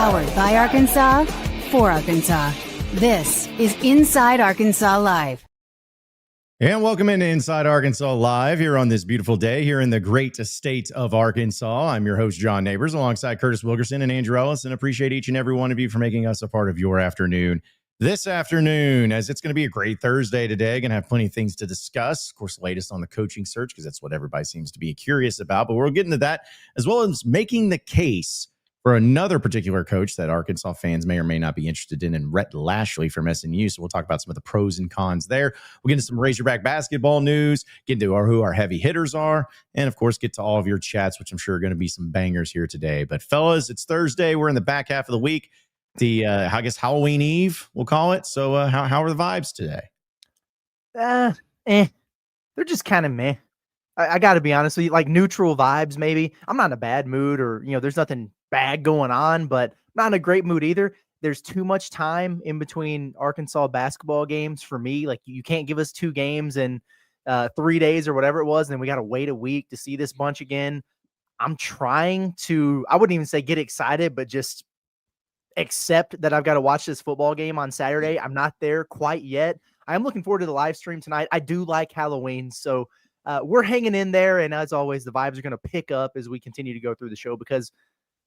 Powered by Arkansas, for Arkansas. This is Inside Arkansas Live. And welcome into Inside Arkansas Live here on this beautiful day here in the great state of Arkansas. I'm your host, John Neighbors, alongside Curtis Wilkerson and Andrew Ellis, and appreciate each and every one of you for making us a part of your afternoon. This afternoon, as it's going to be a great Thursday today, going to have plenty of things to discuss. Of course, the latest on the coaching search, because that's what everybody seems to be curious about. But we'll get into that, as well as making the case for another particular coach that Arkansas fans may or may not be interested in Rhett Lashlee from SMU. So we'll talk about some of the pros and cons there. We'll get into some Razorback basketball news, get into who our heavy hitters are, and of course, get to all of your chats, which I'm sure are going to be some bangers here today. But fellas, it's Thursday. We're in the back half of the week. I guess Halloween Eve, we'll call it. So how are the vibes today? They're just kind of meh. I got to be honest with you, like neutral vibes, maybe. I'm not in a bad mood or, there's nothing bad going on, but not in a great mood either. There's too much time in between Arkansas basketball games for me. Like, you can't give us 2 games in 3 days or whatever it was, and then we got to wait a week to see this bunch again. I'm trying to, I wouldn't even say get excited, but just accept that I've got to watch this football game on Saturday. I'm not there quite yet. I'm looking forward to the live stream tonight. I do like Halloween, so we're hanging in there, and as always, the vibes are going to pick up as we continue to go through the show, because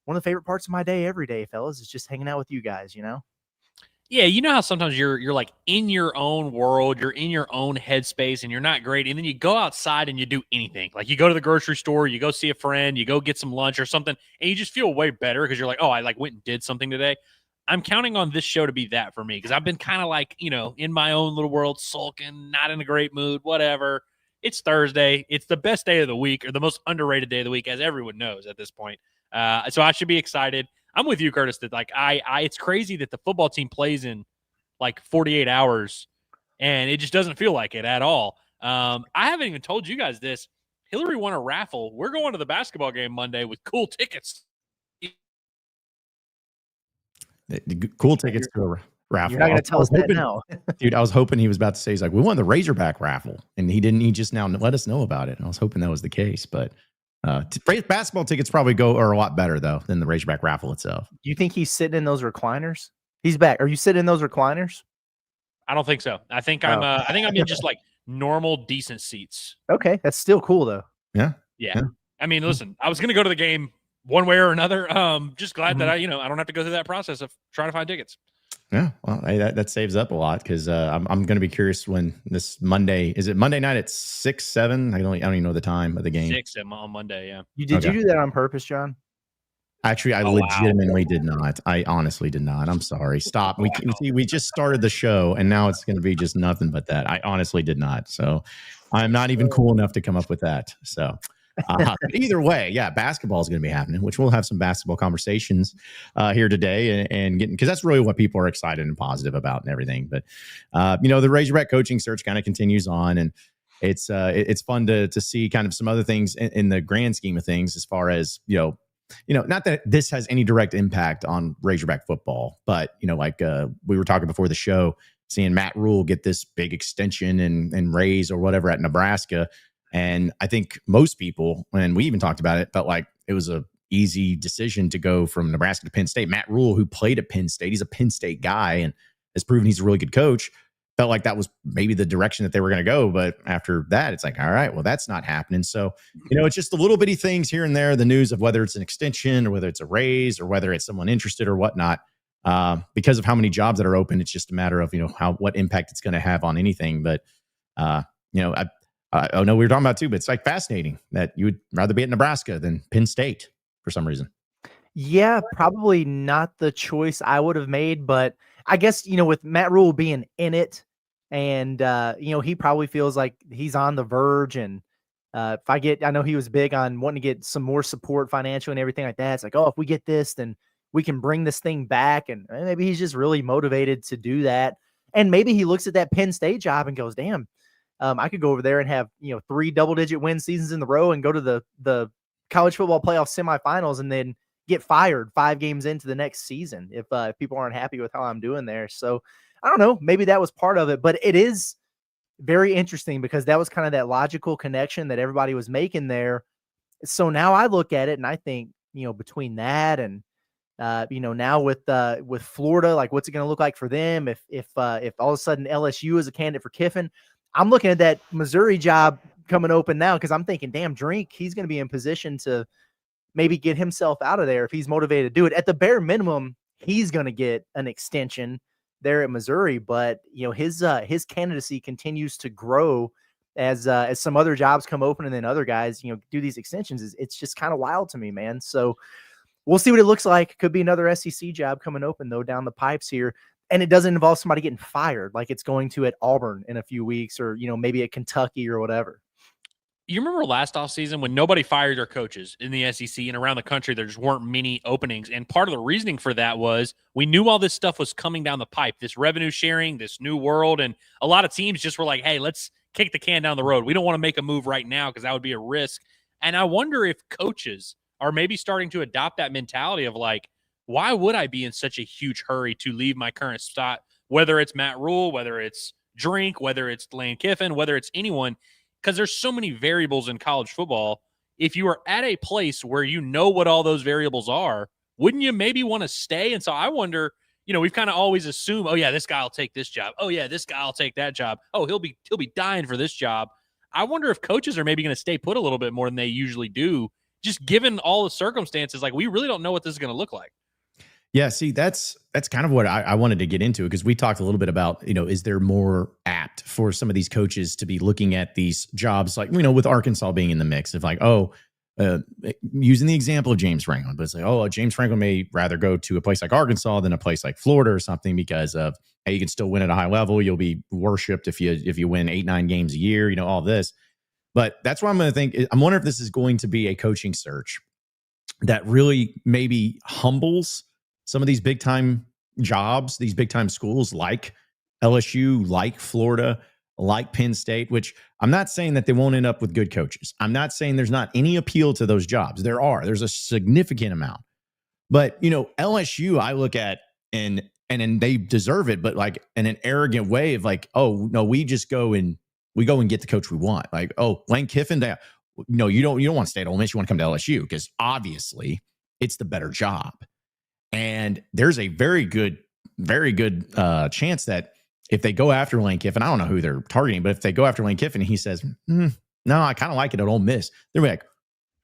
one of the favorite parts of my day every day, fellas, is just hanging out with you guys, Yeah, you know how sometimes you're like in your own world, you're in your own headspace, and you're not great, and then you go outside and you do anything. Like, you go to the grocery store, you go see a friend, you go get some lunch or something, and you just feel way better because you're like, oh, I went and did something today. I'm counting on this show to be that for me, because I've been kind of like, in my own little world, sulking, not in a great mood, whatever. It's Thursday. It's the best day of the week, or the most underrated day of the week, as everyone knows at this point. So I should be excited. I'm with you, Curtis, that it's crazy that the football team plays in like 48 hours and it just doesn't feel like it at all. I haven't even told you guys this. Hillary won a raffle. We're going to the basketball game Monday with cool tickets. Cool tickets to a raffle. You're not going to tell us that now. Dude, I was hoping he was about to say, he's like, we won the Razorback raffle, and he didn't. He just now let us know about it. And I was hoping that was the case, but basketball tickets probably are a lot better though than the Razorback raffle itself. Do you think he's sitting in those recliners? He's back. Are you sitting in those recliners? I don't think so. I think I'm in just like normal, decent seats. Okay, that's still cool though. Yeah. I mean, listen, I was going to go to the game one way or another. Just glad that I don't have to go through that process of trying to find tickets. Yeah, well, that saves up a lot, because I'm going to be curious when this Monday, is it Monday night at 6, 7? I don't even know the time of the game. 6 on Monday, yeah. You do that on purpose, John? Actually, I legitimately did not. I honestly did not. I'm sorry. Stop. We just started the show, and now it's going to be just nothing but that. I honestly did not. So I'm not even cool enough to come up with that. So either way, yeah, basketball is going to be happening, which we'll have some basketball conversations here today, and getting, because that's really what people are excited and positive about and everything. But the Razorback coaching search kind of continues on, and it's fun to see kind of some other things in the grand scheme of things, as far as not that this has any direct impact on Razorback football, but we were talking before the show, seeing Matt Rule get this big extension and raise or whatever at Nebraska. And I think most people, and we even talked about it, felt like it was a easy decision to go from Nebraska to Penn State. Matt Rule, who played at Penn State, he's a Penn State guy and has proven he's a really good coach, felt like that was maybe the direction that they were going to go. But after that, it's like, all right, well, that's not happening. So, it's just the little bitty things here and there, the news of whether it's an extension or whether it's a raise or whether it's someone interested or whatnot. Because of how many jobs that are open, it's just a matter of, what impact it's going to have on anything. But, I know we were talking about too, but it's like fascinating that you would rather be at Nebraska than Penn State for some reason. Yeah, probably not the choice I would have made, but I guess, with Matt Rule being in it, and he probably feels like he's on the verge. And I know he was big on wanting to get some more support, financial and everything like that. It's like, oh, if we get this, then we can bring this thing back. And maybe he's just really motivated to do that. And maybe he looks at that Penn State job and goes, damn, I could go over there and have, 3 double-digit win seasons in the row and go to the college football playoff semifinals and then get fired 5 games into the next season if people aren't happy with how I'm doing there. So I don't know, maybe that was part of it, but it is very interesting because that was kind of that logical connection that everybody was making there. So now I look at it and I think, between that and Now with Florida, like what's it going to look like for them if all of a sudden LSU is a candidate for Kiffin? I'm looking at that Missouri job coming open now because I'm thinking, damn, Drink, he's going to be in position to maybe get himself out of there if he's motivated to do it. At the bare minimum, he's going to get an extension there at Missouri, but his candidacy continues to grow as some other jobs come open and then other guys do these extensions. It's just kind of wild to me, man. So we'll see what it looks like. Could be another SEC job coming open though down the pipes here. And it doesn't involve somebody getting fired like it's going to at Auburn in a few weeks or, maybe at Kentucky or whatever. You remember last offseason when nobody fired their coaches in the SEC and around the country, there just weren't many openings. And part of the reasoning for that was we knew all this stuff was coming down the pipe, this revenue sharing, this new world. And a lot of teams just were like, hey, let's kick the can down the road. We don't want to make a move right now because that would be a risk. And I wonder if coaches are maybe starting to adopt that mentality of like, why would I be in such a huge hurry to leave my current spot, whether it's Matt Rule, whether it's Drink, whether it's Lane Kiffin, whether it's anyone, because there's so many variables in college football. If you are at a place where you know what all those variables are, wouldn't you maybe want to stay? And so I wonder, we've kind of always assumed, oh yeah, this guy will take this job. Oh yeah, this guy will take that job. Oh, he'll be dying for this job. I wonder if coaches are maybe going to stay put a little bit more than they usually do, just given all the circumstances. Like we really don't know what this is going to look like. Yeah, see, that's kind of what I wanted to get into because we talked a little bit about, is there more apt for some of these coaches to be looking at these jobs like, with Arkansas being in the mix of like, using the example of James Franklin, but it's like, James Franklin may rather go to a place like Arkansas than a place like Florida or something because of, hey, you can still win at a high level. You'll be worshipped if you win 8-9 games a year, all this. But that's what I'm going to think. I'm wondering if this is going to be a coaching search that really maybe humbles some of these big time jobs, these big time schools like LSU, like Florida, like Penn State, which I'm not saying that they won't end up with good coaches. I'm not saying there's not any appeal to those jobs. There's a significant amount. But, LSU, I look at and they deserve it, but like in an arrogant way of like, oh, no, we just go and get the coach we want. Like, oh, Lane Kiffin, you don't want to stay at Ole Miss. You want to come to LSU because obviously it's the better job. And there's a very good chance that if they go after Lane Kiffin, I don't know who they're targeting, but if they go after Lane Kiffin and he says, no, I kind of like it at Ole Miss, they're like,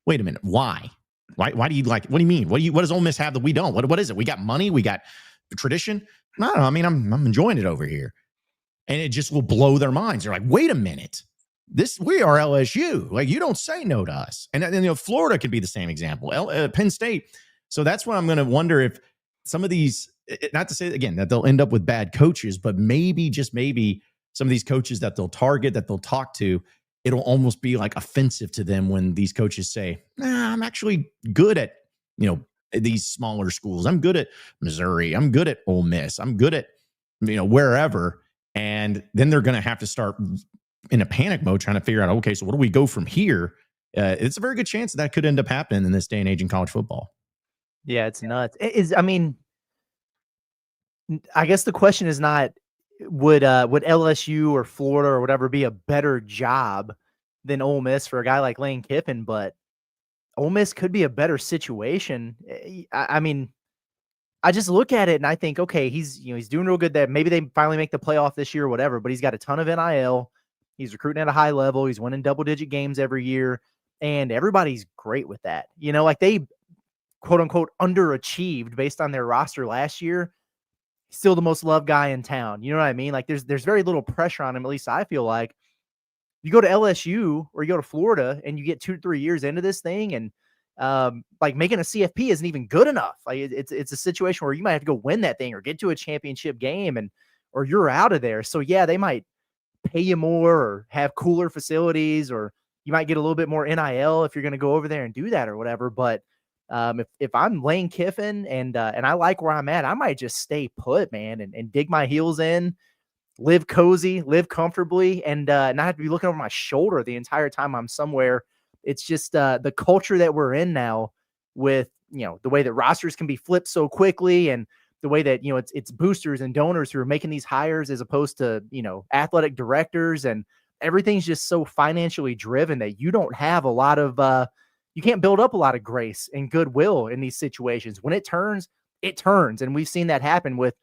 wait a minute, why? Why do you like? What do you mean? What does Ole Miss have that we don't? What is it? We got money, we got tradition. No, I mean, I'm enjoying it over here, and it just will blow their minds. They're like, wait a minute, we are LSU. Like you don't say no to us, and Florida could be the same example. Penn State. So that's what I'm going to wonder if some of these, not to say again that they'll end up with bad coaches, but maybe, just maybe some of these coaches that they'll target, that they'll talk to, it'll almost be like offensive to them when these coaches say, I'm actually good at, these smaller schools. I'm good at Missouri. I'm good at Ole Miss. I'm good at, wherever. And then they're going to have to start in a panic mode trying to figure out, okay, so what do we go from here? It's a very good chance that could end up happening in this day and age in college football. Yeah, it's nuts. I guess the question is not would LSU or Florida or whatever be a better job than Ole Miss for a guy like Lane Kiffin, but Ole Miss could be a better situation. I just look at it and I think, okay, he's doing real good there. Maybe they finally make the playoff this year or whatever, but he's got a ton of NIL. He's recruiting at a high level. He's winning double-digit games every year, and everybody's great with that. Like they quote unquote underachieved based on their roster last year. Still the most loved guy in town. You know what I mean? Like there's very little pressure on him. At least I feel like you go to LSU or you go to Florida and you get 2 to 3 years into this thing and like making a CFP isn't even good enough. Like it's a situation where you might have to go win that thing or get to a championship game or you're out of there. So yeah, they might pay you more or have cooler facilities, or you might get a little bit more NIL if you're going to go over there and do that or whatever. But if I'm Lane Kiffin and I like where I'm at, I might just stay put, man, and dig my heels in, live cozy, live comfortably, and not have to be looking over my shoulder the entire time I'm somewhere. It's just the culture that we're in now with, the way that rosters can be flipped so quickly and the way that, it's boosters and donors who are making these hires as opposed to, athletic directors, and everything's just so financially driven that you don't have a lot of, you can't build up a lot of grace and goodwill in these situations. When it turns, it turns. And we've seen that happen with,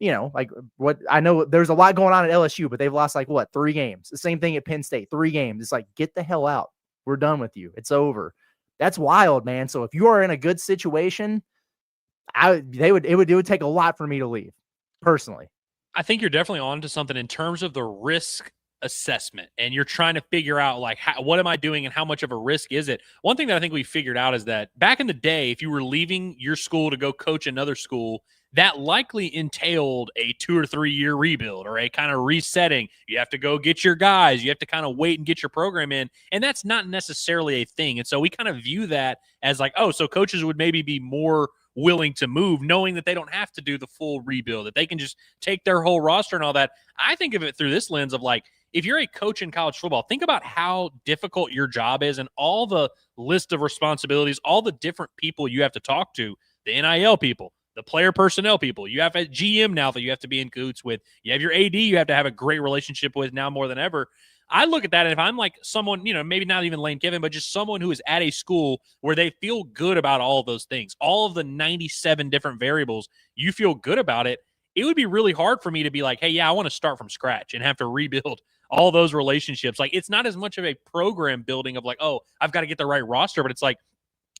like what I know there's a lot going on at LSU, but they've lost 3 games. The same thing at Penn State, 3 games. It's like, get the hell out. We're done with you. It's over. That's wild, man. So if you are in a good situation, it would take a lot for me to leave personally. I think you're definitely on to something in terms of the risk assessment, and you're trying to figure out what am I doing and how much of a risk is it. One thing that I think we figured out is that back in the day, if you were leaving your school to go coach another school, that likely entailed a 2 or 3 year rebuild or a kind of resetting. You have to go get your guys. You have to kind of wait and get your program in. And that's not necessarily a thing. And so we kind of view that as so coaches would maybe be more willing to move, knowing that they don't have to do the full rebuild, that they can just take their whole roster and all that. I think of it through this lens of if you're a coach in college football, think about how difficult your job is and all the list of responsibilities, all the different people you have to talk to, the NIL people, the player personnel people. You have a GM now that you have to be in cahoots with. You have your AD you have to have a great relationship with now more than ever. I look at that, and if I'm someone, maybe not even Lane Kiffin, but just someone who is at a school where they feel good about all of those things, all of the 97 different variables, you feel good about it, it would be really hard for me to be hey, yeah, I want to start from scratch and have to rebuild all those relationships. It's not as much of a program building of I've got to get the right roster, but it's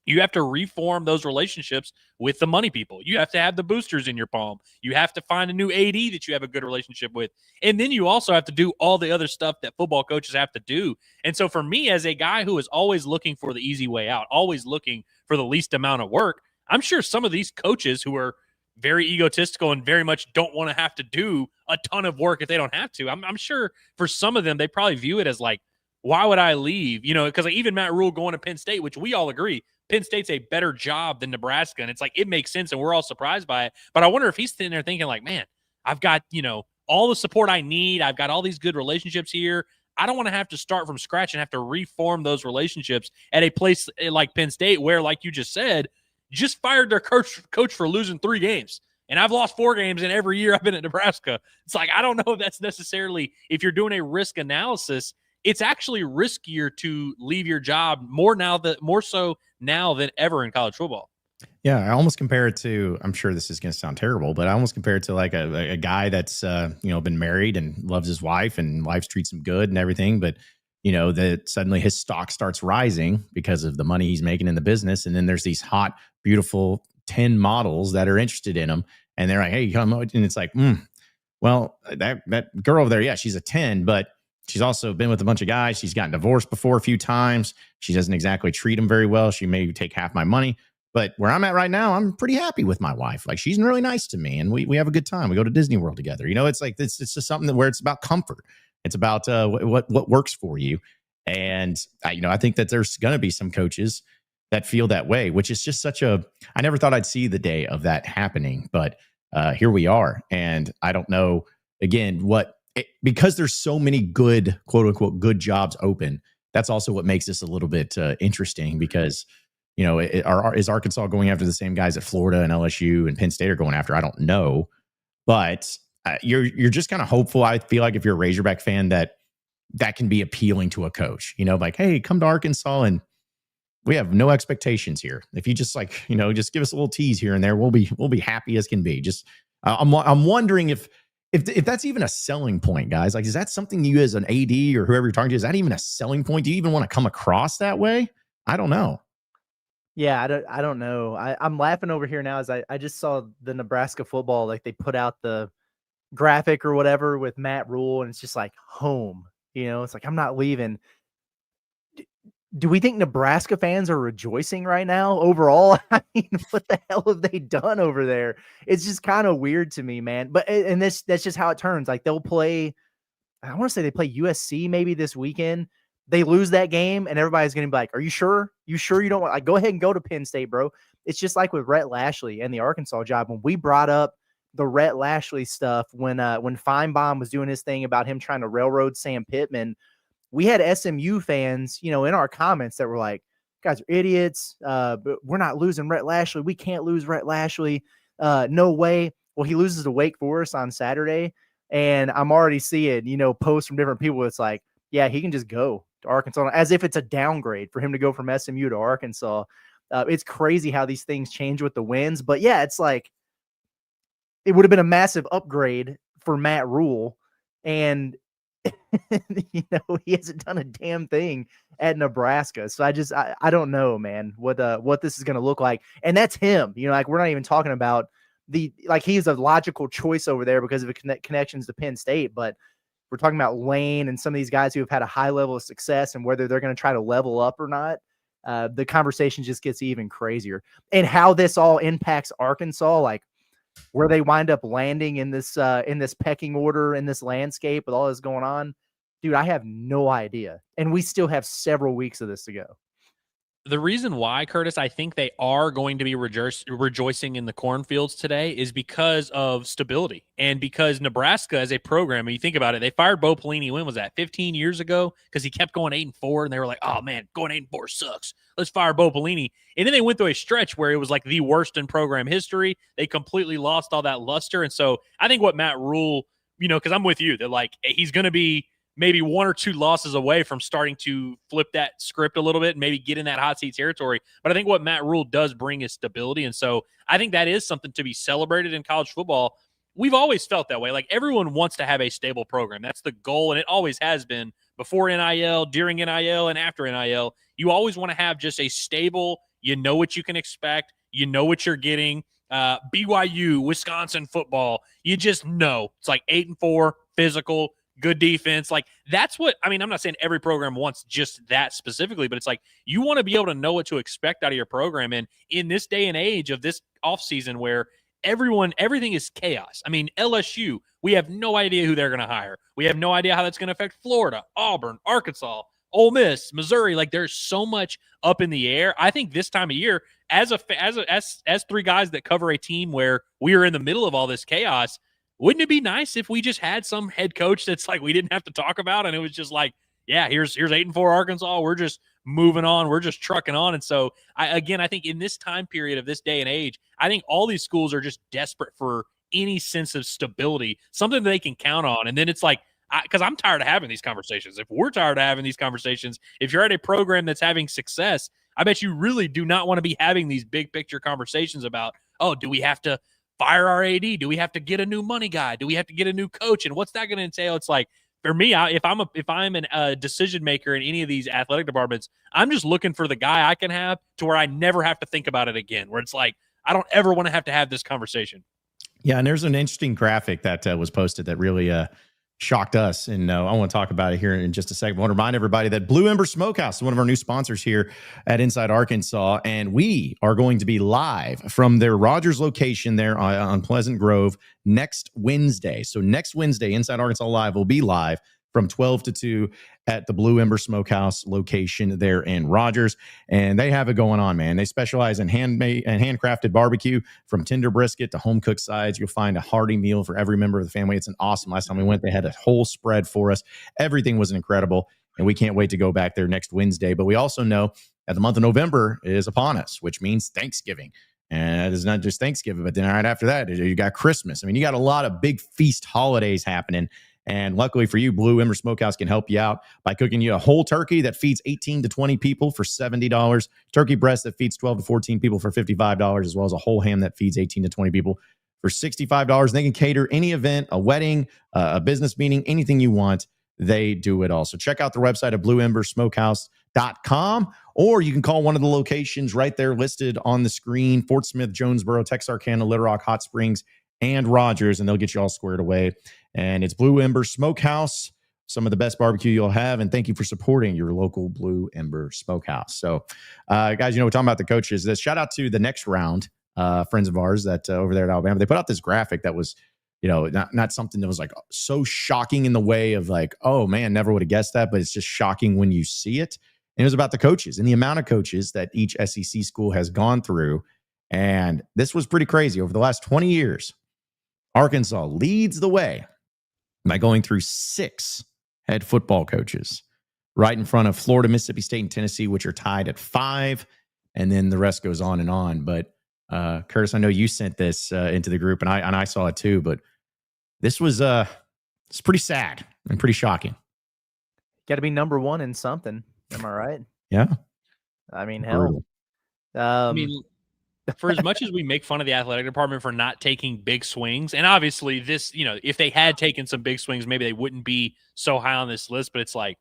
you have to reform those relationships with the money people. You have to have the boosters in your palm. You have to find a new AD that you have a good relationship with. And then you also have to do all the other stuff that football coaches have to do. And so for me, as a guy who is always looking for the easy way out, always looking for the least amount of work, I'm sure some of these coaches who are very egotistical and very much don't want to have to do a ton of work if they don't have to, I'm sure for some of them, they probably view it as why would I leave? Because even Matt Rule going to Penn State, which we all agree, Penn State's a better job than Nebraska. And it's it makes sense and we're all surprised by it. But I wonder if he's sitting there thinking man, I've got, all the support I need. I've got all these good relationships here. I don't want to have to start from scratch and have to reform those relationships at a place like Penn State where, like you just said, just fired their coach for losing 3 games. And I've lost 4 games in every year I've been at Nebraska. It's I don't know if that's necessarily, if you're doing a risk analysis, it's actually riskier to leave your job more so now than ever in college football. Yeah, I almost compare it to, I'm sure this is going to sound terrible, but I almost compare it to a guy that's been married and loves his wife and wife treats him good and everything, but that suddenly his stock starts rising because of the money he's making in the business, and then there's these hot, beautiful 10 models that are interested in him, and they're hey, come on, and it's well, that girl over there, yeah, she's a 10, but she's also been with a bunch of guys. She's gotten divorced before a few times. She doesn't exactly treat him very well. She may take half my money. But where I'm at right now, I'm pretty happy with my wife. She's really nice to me, and we have a good time. We go to Disney World together. It's it's just something where it's about comfort. It's about what works for you. And I think that there's going to be some coaches that feel that way, which is just I never thought I'd see the day of that happening, but here we are. And I don't know, again, because there's so many good, quote unquote, good jobs open. That's also what makes this a little bit interesting because, is Arkansas going after the same guys that Florida and LSU and Penn State are going after? I don't know, but you're just kind of hopeful. I feel like if you're a Razorback fan, that can be appealing to a coach, hey, come to Arkansas and we have no expectations here. If you just just give us a little tease here and there, we'll be happy as can be. Just I'm wondering if that's even a selling point, guys. Is that something you as an AD or whoever you're talking to, is that even a selling point? Do you even want to come across that way? I don't know. Yeah, I don't know. I'm laughing over here now as I just saw the Nebraska football, they put out the graphic or whatever with Matt Rule, and it's just home. It's I'm not leaving. Do we think Nebraska fans are rejoicing right now overall? I mean, what the hell have they done over there? It's just kind of weird to me, man. But that's just how it turns. They'll play, I want to say they play USC maybe this weekend. They lose that game, and everybody's going to be are you sure? You sure you don't want? Go ahead and go to Penn State, bro. It's just like with Rhett Lashlee and the Arkansas job. When we brought up the Rhett Lashlee stuff, when Feinbaum was doing his thing about him trying to railroad Sam Pittman, we had SMU fans, in our comments that were guys are idiots. But we're not losing Rhett Lashlee. We can't lose Rhett Lashlee. No way. Well, he loses to Wake Forest on Saturday, and I'm already seeing, posts from different people. It's yeah, he can just go to Arkansas, as if it's a downgrade for him to go from SMU to Arkansas. It's crazy how these things change with the wins. But yeah, it's it would have been a massive upgrade for Matt Rule. And, he hasn't done a damn thing at Nebraska. So I don't know, man, what this is going to look like. And that's him, like we're not even talking about he's a logical choice over there because of the connections to Penn State. But we're talking about Lane and some of these guys who have had a high level of success and whether they're going to try to level up or not. The conversation just gets even crazier. And how this all impacts Arkansas, like where they wind up landing in this pecking order, in this landscape with all this going on, dude, I have no idea. And we still have several weeks of this to go. The reason why, Curtis, I think they are going to be rejoicing in the cornfields today is because of stability and because Nebraska as a program, when you think about it, they fired Bo Pelini, when was that, 15 years ago? Because he kept going 8-4, and they were like, oh, man, going 8-4 sucks. Let's fire Bo Pelini. And then they went through a stretch where it was like the worst in program history. They completely lost all that luster. And so I think what Matt Rule, because I'm with you, that like he's going to be maybe 1 or 2 losses away from starting to flip that script a little bit and maybe get in that hot seat territory. But I think what Matt Rule does bring is stability. And so I think that is something to be celebrated in college football. We've always felt that way. Like everyone wants to have a stable program. That's the goal. And it always has been before NIL, during NIL, and after NIL. You always want to have just a stable, what you can expect. You know what you're getting. BYU, Wisconsin football. You just know it's like 8-4, physical, good defense. Like that's what, I'm not saying every program wants just that specifically, but it's like you want to be able to know what to expect out of your program. And in this day and age of this offseason where everything is chaos. LSU, we have no idea who they're going to hire. We have no idea how that's going to affect Florida, Auburn, Arkansas, Ole Miss, Missouri. Like there's so much up in the air. I think this time of year, as 3 guys that cover a team where we are in the middle of all this chaos, wouldn't it be nice if we just had some head coach that's like we didn't have to talk about, and it was just like, yeah, here's 8-4 Arkansas. We're just moving on. We're just trucking on. And so, I think in this time period of this day and age, I think all these schools are just desperate for any sense of stability, something that they can count on. And then it's like, because I'm tired of having these conversations. If we're tired of having these conversations, if you're at a program that's having success, I bet you really do not want to be having these big picture conversations about, oh, do we have to fire our AD? Do we have to get a new money guy? Do we have to get a new coach? And what's that going to entail? It's like, for me, if I'm a decision maker in any of these athletic departments, I'm just looking for the guy I can have to where I never have to think about it again, where it's like, I don't ever want to have this conversation. Yeah, and there's an interesting graphic that was posted that really shocked us. And I want to talk about it here in just a second. I want to remind everybody that Blue Ember Smokehouse is one of our new sponsors here at Inside Arkansas. And we are going to be live from their Rogers location there on Pleasant Grove next Wednesday. So next Wednesday, Inside Arkansas Live will be live from 12 to 2 at the Blue Ember Smokehouse location there in Rogers. And they have it going on, man. They specialize in handmade and handcrafted barbecue, from tender brisket to home cooked sides. You'll find a hearty meal for every member of the family. It's an awesome. Last time we went, they had a whole spread for us. Everything was incredible. And we can't wait to go back there next Wednesday. But we also know that the month of November is upon us, which means Thanksgiving. And it's not just Thanksgiving, but then right after that, you got Christmas. You got a lot of big feast holidays happening. And luckily for you, Blue Ember Smokehouse can help you out by cooking you a whole turkey that feeds 18 to 20 people for $70, turkey breast that feeds 12 to 14 people for $55, as well as a whole ham that feeds 18 to 20 people for $65. And they can cater any event, a wedding, a business meeting, anything you want. They do it all. So check out the website at blueembersmokehouse.com, or you can call one of the locations right there listed on the screen: Fort Smith, Jonesboro, Texarkana, Little Rock, Hot Springs, and Rogers, and they'll get you all squared away. And it's Blue Ember Smokehouse, some of the best barbecue you'll have. And thank you for supporting your local Blue Ember Smokehouse. So, guys, we're talking about the coaches. This shout out to the Next Round, friends of ours that over there at Alabama. They put out this graphic that was, not something that was like so shocking in the way of like, oh man, never would have guessed that, but it's just shocking when you see it. And it was about the coaches and the amount of coaches that each SEC school has gone through. And this was pretty crazy. Over the last 20 years, Arkansas leads the way by going through 6 head football coaches, right in front of Florida, Mississippi State, and Tennessee, which are tied at 5. And then the rest goes on and on. But Curtis, I know you sent this into the group, and I saw it too. But this was it's pretty sad and pretty shocking. Got to be number one in something. Am I right? Yeah. Hell. For as much as we make fun of the athletic department for not taking big swings, and obviously this, if they had taken some big swings, maybe they wouldn't be so high on this list. But it's like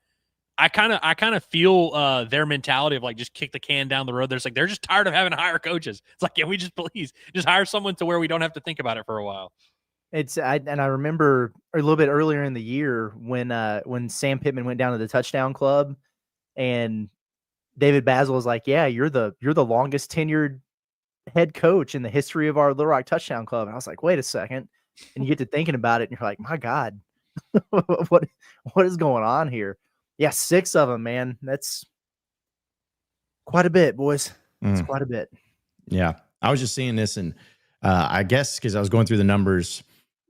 I kind of feel their mentality of like just kick the can down the road. They're just tired of having to hire coaches. It's like, can we just please just hire someone to where we don't have to think about it for a while. I remember a little bit earlier in the year when Sam Pittman went down to the touchdown club, and David Basil was like, "Yeah, you're the longest tenured head coach in the history of our Little Rock Touchdown Club." And I was like, "Wait a second!" And you get to thinking about it, and you're like, "My God, what is going on here?" Yeah, 6 of them, man. That's quite a bit, boys. It's quite a bit. Yeah, I was just seeing this, and I guess because I was going through the numbers,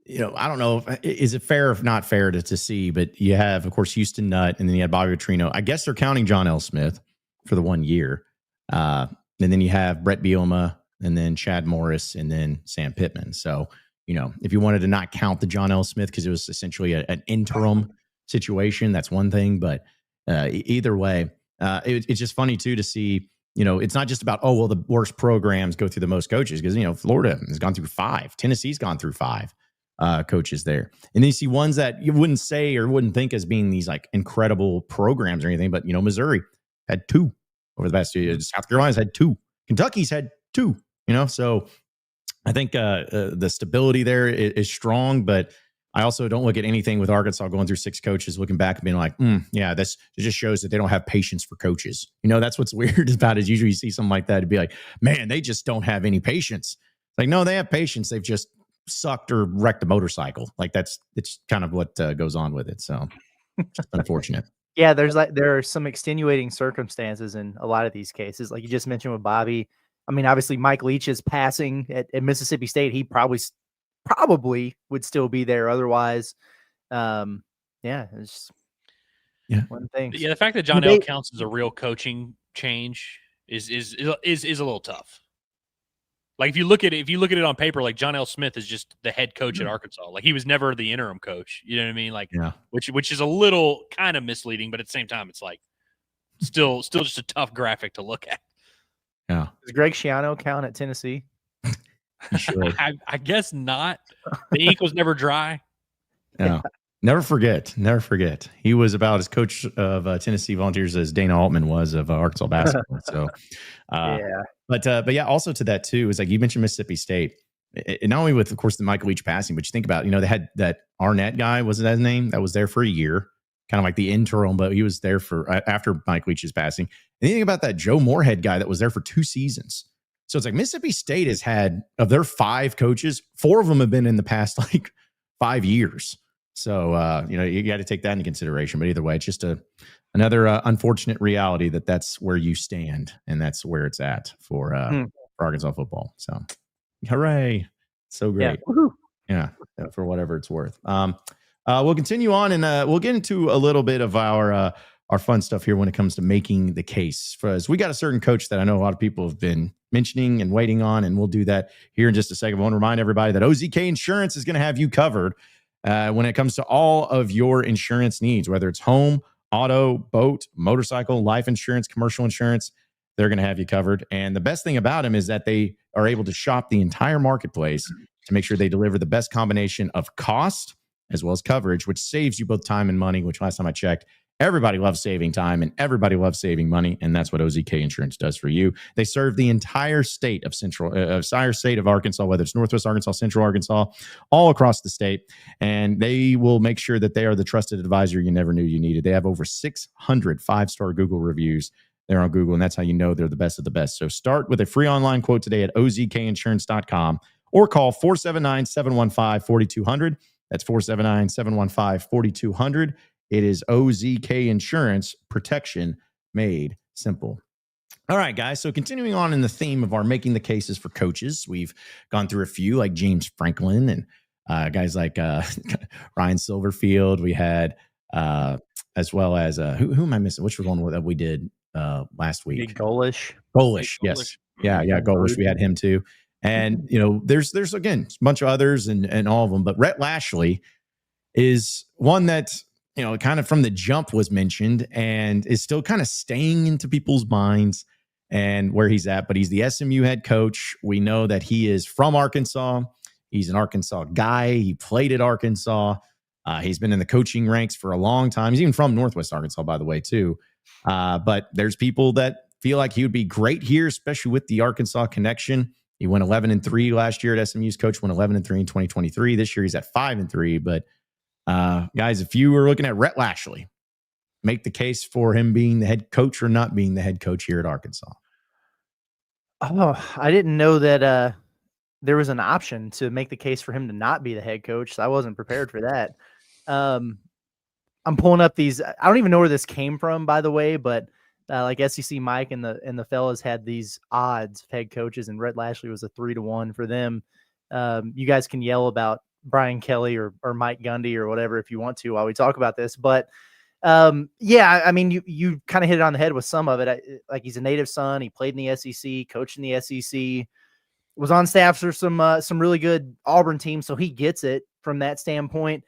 I don't know, is it fair or not fair to see, but you have, of course, Houston Nutt, and then you had Bobby Petrino. I guess they're counting John L. Smith for the 1 year. And then you have Brett Bielema, and then Chad Morris, and then Sam Pittman. So, if you wanted to not count the John L. Smith because it was essentially an interim situation, that's one thing. But either way, it's just funny, too, to see, it's not just about, the worst programs go through the most coaches, because, Florida has gone through 5. Tennessee's gone through 5 coaches there. And then you see ones that you wouldn't say or wouldn't think as being these like incredible programs or anything. But, Missouri had 2 over the past 2 years. South Carolina's had 2. Kentucky's had 2, so I think the stability there is strong, but I also don't look at anything with Arkansas going through 6 coaches, looking back and being like, it just shows that they don't have patience for coaches. That's what's weird about it. Usually you see something like that to be like, man, they just don't have any patience. Like, no, they have patience. They've just sucked or wrecked a motorcycle. Like it's kind of what goes on with it. So just unfortunate. Yeah, there are some extenuating circumstances in a lot of these cases. Like you just mentioned with Bobby. I mean, obviously Mike Leach's passing at Mississippi State, he probably would still be there otherwise. It's one thing. Yeah, the fact that John L. counts as a real coaching change is a little tough. Like if you look at it on paper, like John L. Smith is just the head coach at Arkansas. Like he was never the interim coach. You know what I mean? Like, which is a little kind of misleading, but at the same time, it's like still just a tough graphic to look at. Yeah. Does Greg Schiano count at Tennessee? I guess not. The ink was never dry. Yeah. Never forget. He was about as coach of Tennessee Volunteers as Dana Altman was of Arkansas basketball. So, But yeah, also to that too is like you mentioned Mississippi State. Not only with, of course, the Michael Leach passing, but you think about, they had that Arnett guy, was that his name? That was there for a year, kind of like the interim, but he was there for after Mike Leach's passing. And you think about that Joe Moorhead guy that was there for 2 seasons. So it's like Mississippi State has had, of their 5 coaches, 4 of them have been in the past like 5 years. So, you got to take that into consideration. But either way, it's just another unfortunate reality that's where you stand, and that's where it's at for Arkansas football. So, hooray! So great, yeah, for whatever it's worth. We'll continue on, and we'll get into a little bit of our fun stuff here when it comes to making the case. As we got a certain coach that I know a lot of people have been mentioning and waiting on, and we'll do that here in just a second. I want to remind everybody that OZK Insurance is going to have you covered when it comes to all of your insurance needs, whether it's home, auto, boat, motorcycle, life insurance, commercial insurance. They're going to have you covered. And the best thing about them is that they are able to shop the entire marketplace to make sure they deliver the best combination of cost as well as coverage, which saves you both time and money, which last time I checked, everybody loves saving time and everybody loves saving money. And that's what OZK Insurance does for you. They serve the entire state of state of Arkansas, whether it's Northwest Arkansas, Central Arkansas, all across the state. And they will make sure that they are the trusted advisor you never knew you needed. They have over 600 5-star Google reviews. They're on Google, and that's how you know they're the best of the best. So start with a free online quote today at ozkinsurance.com or call 479-715-4200. That's 479-715-4200. It is OZK Insurance, protection made simple. All right, guys. So continuing on in the theme of our making the cases for coaches, we've gone through a few like James Franklin and guys like Ryan Silverfield. We had as well as who am I missing? Which was one that we did last week? Big Golish. Yes. Yeah. Golish. We had him too. And, there's again, a bunch of others and all of them. But Rhett Lashlee is one that, kind of from the jump was mentioned and is still kind of staying into people's minds. and where he's at, but he's the SMU head coach. We know that he is from Arkansas. He's an Arkansas guy. He played at Arkansas. He's been in the coaching ranks for a long time. He's even from Northwest Arkansas, by the way, too. But there's people that feel like he would be great here, especially with the Arkansas connection. He went 11-3 last year at SMU's coach, went 11-3 in 2023. This year he's at 5-3. But guys, if you were looking at Rhett Lashlee, make the case for him being the head coach or not being the head coach here at Arkansas. Oh, I didn't know that there was an option to make the case for him to not be the head coach. So I wasn't prepared for that. I'm pulling up these. I don't even know where this came from, by the way, but like SEC Mike and the fellas had these odds of head coaches, and Rhett Lashlee was a 3-1 for them. You guys can yell about Brian Kelly or Mike Gundy or whatever if you want to while we talk about this, but yeah, I mean, you kind of hit it on the head with some of it. Like, he's a native son. He played in the SEC, coached in the SEC, was on staff for some really good Auburn teams. So he gets it from that standpoint.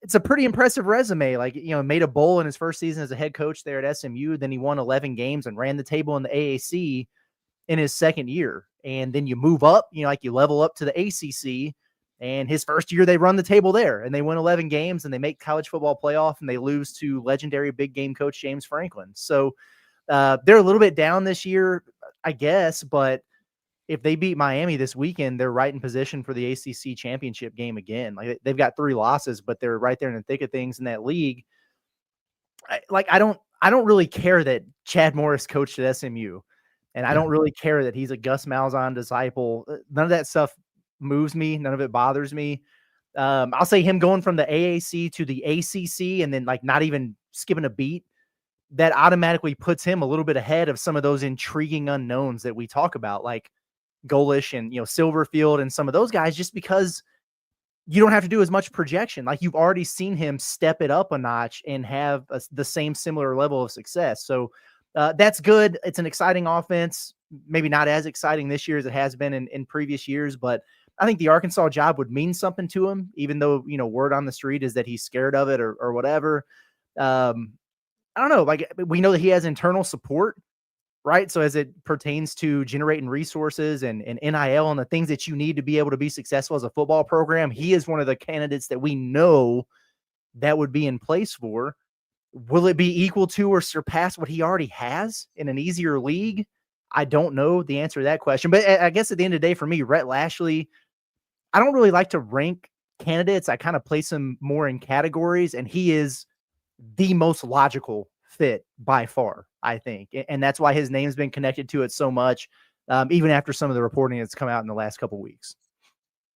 It's a pretty impressive resume. Like, made a bowl in his first season as a head coach there at SMU. Then he won 11 games and ran the table in the AAC in his second year. And then you move up, like you level up to the ACC. And his first year, they run the table there, and they win 11 games, and they make college football playoff, and they lose to legendary big game coach James Franklin. So they're a little bit down this year, I guess, but if they beat Miami this weekend, they're right in position for the ACC championship game again. Like, they've got 3 losses, but they're right there in the thick of things in that league. I don't really care that Chad Morris coached at SMU, and I don't really care that he's a Gus Malzahn disciple. None of that stuff moves me. None of it bothers me. I'll say him going from the AAC to the ACC and then like not even skipping a beat, that automatically puts him a little bit ahead of some of those intriguing unknowns that we talk about, like Golish and Silverfield and some of those guys, just because you don't have to do as much projection. Like, you've already seen him step it up a notch and have the same similar level of success. So that's good. It's an exciting offense. Maybe not as exciting this year as it has been in previous years, but I think the Arkansas job would mean something to him, even though, word on the street is that he's scared of it or whatever. I don't know. Like, we know that he has internal support, right? So as it pertains to generating resources and NIL and the things that you need to be able to be successful as a football program, he is one of the candidates that we know that would be in place for. Will it be equal to or surpass what he already has in an easier league? I don't know the answer to that question. But I guess at the end of the day, for me, Rhett Lashlee, I don't really like to rank candidates. I kind of place him more in categories, and he is the most logical fit by far, I think. And that's why his name's been connected to it so much, even after some of the reporting that's come out in the last couple of weeks.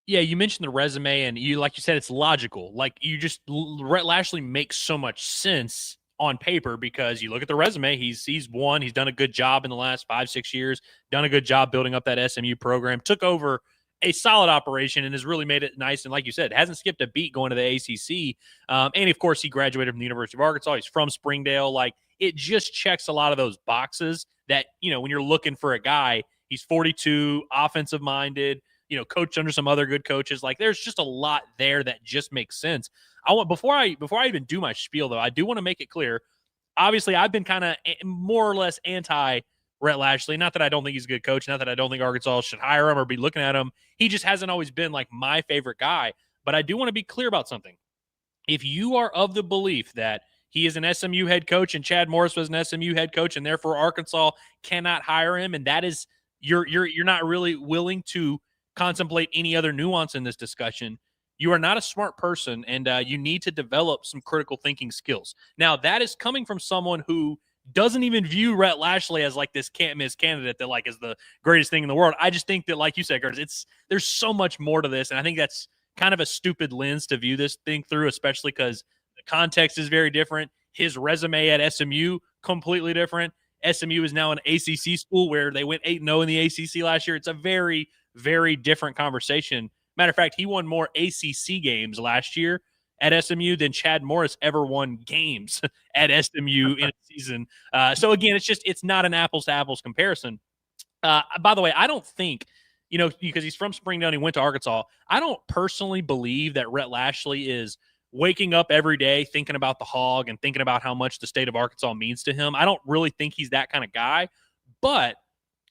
Yeah, you mentioned the resume, and like you said, it's logical. Like, Rhett Lashlee makes so much sense on paper because you look at the resume. He's won. He's done a good job in the last 5-6 years, done a good job building up that SMU program, took over a solid operation and has really made it nice. And like you said, hasn't skipped a beat going to the ACC. And of course, he graduated from the University of Arkansas. He's from Springdale. Like, it just checks a lot of those boxes that, when you're looking for a guy. He's 42, offensive minded, coached under some other good coaches. Like, there's just a lot there that just makes sense. Before I even do my spiel, though, I do want to make it clear. Obviously, I've been kind of more or less anti Rhett Lashlee. Not that I don't think he's a good coach. Not that I don't think Arkansas should hire him or be looking at him. He just hasn't always been like my favorite guy. But I do want to be clear about something. If you are of the belief that he is an SMU head coach and Chad Morris was an SMU head coach and therefore Arkansas cannot hire him, and that is you're not really willing to contemplate any other nuance in this discussion, you are not a smart person, and you need to develop some critical thinking skills. Now, that is coming from someone who doesn't even view Rhett Lashlee as like this can't-miss candidate that like is the greatest thing in the world. I just think that, like you said, Curtis, there's so much more to this, and I think that's kind of a stupid lens to view this thing through, especially because the context is very different. His resume at SMU, completely different. SMU is now an ACC school where they went 8-0 in the ACC last year. It's a very, very different conversation. Matter of fact, he won more ACC games last year at SMU than Chad Morris ever won games at SMU in a season. So again, it's not an apples to apples comparison. By the way, I don't think, because he's from Springdale and he went to Arkansas, I don't personally believe that Rhett Lashlee is waking up every day thinking about the Hog and thinking about how much the state of Arkansas means to him. I don't really think he's that kind of guy, but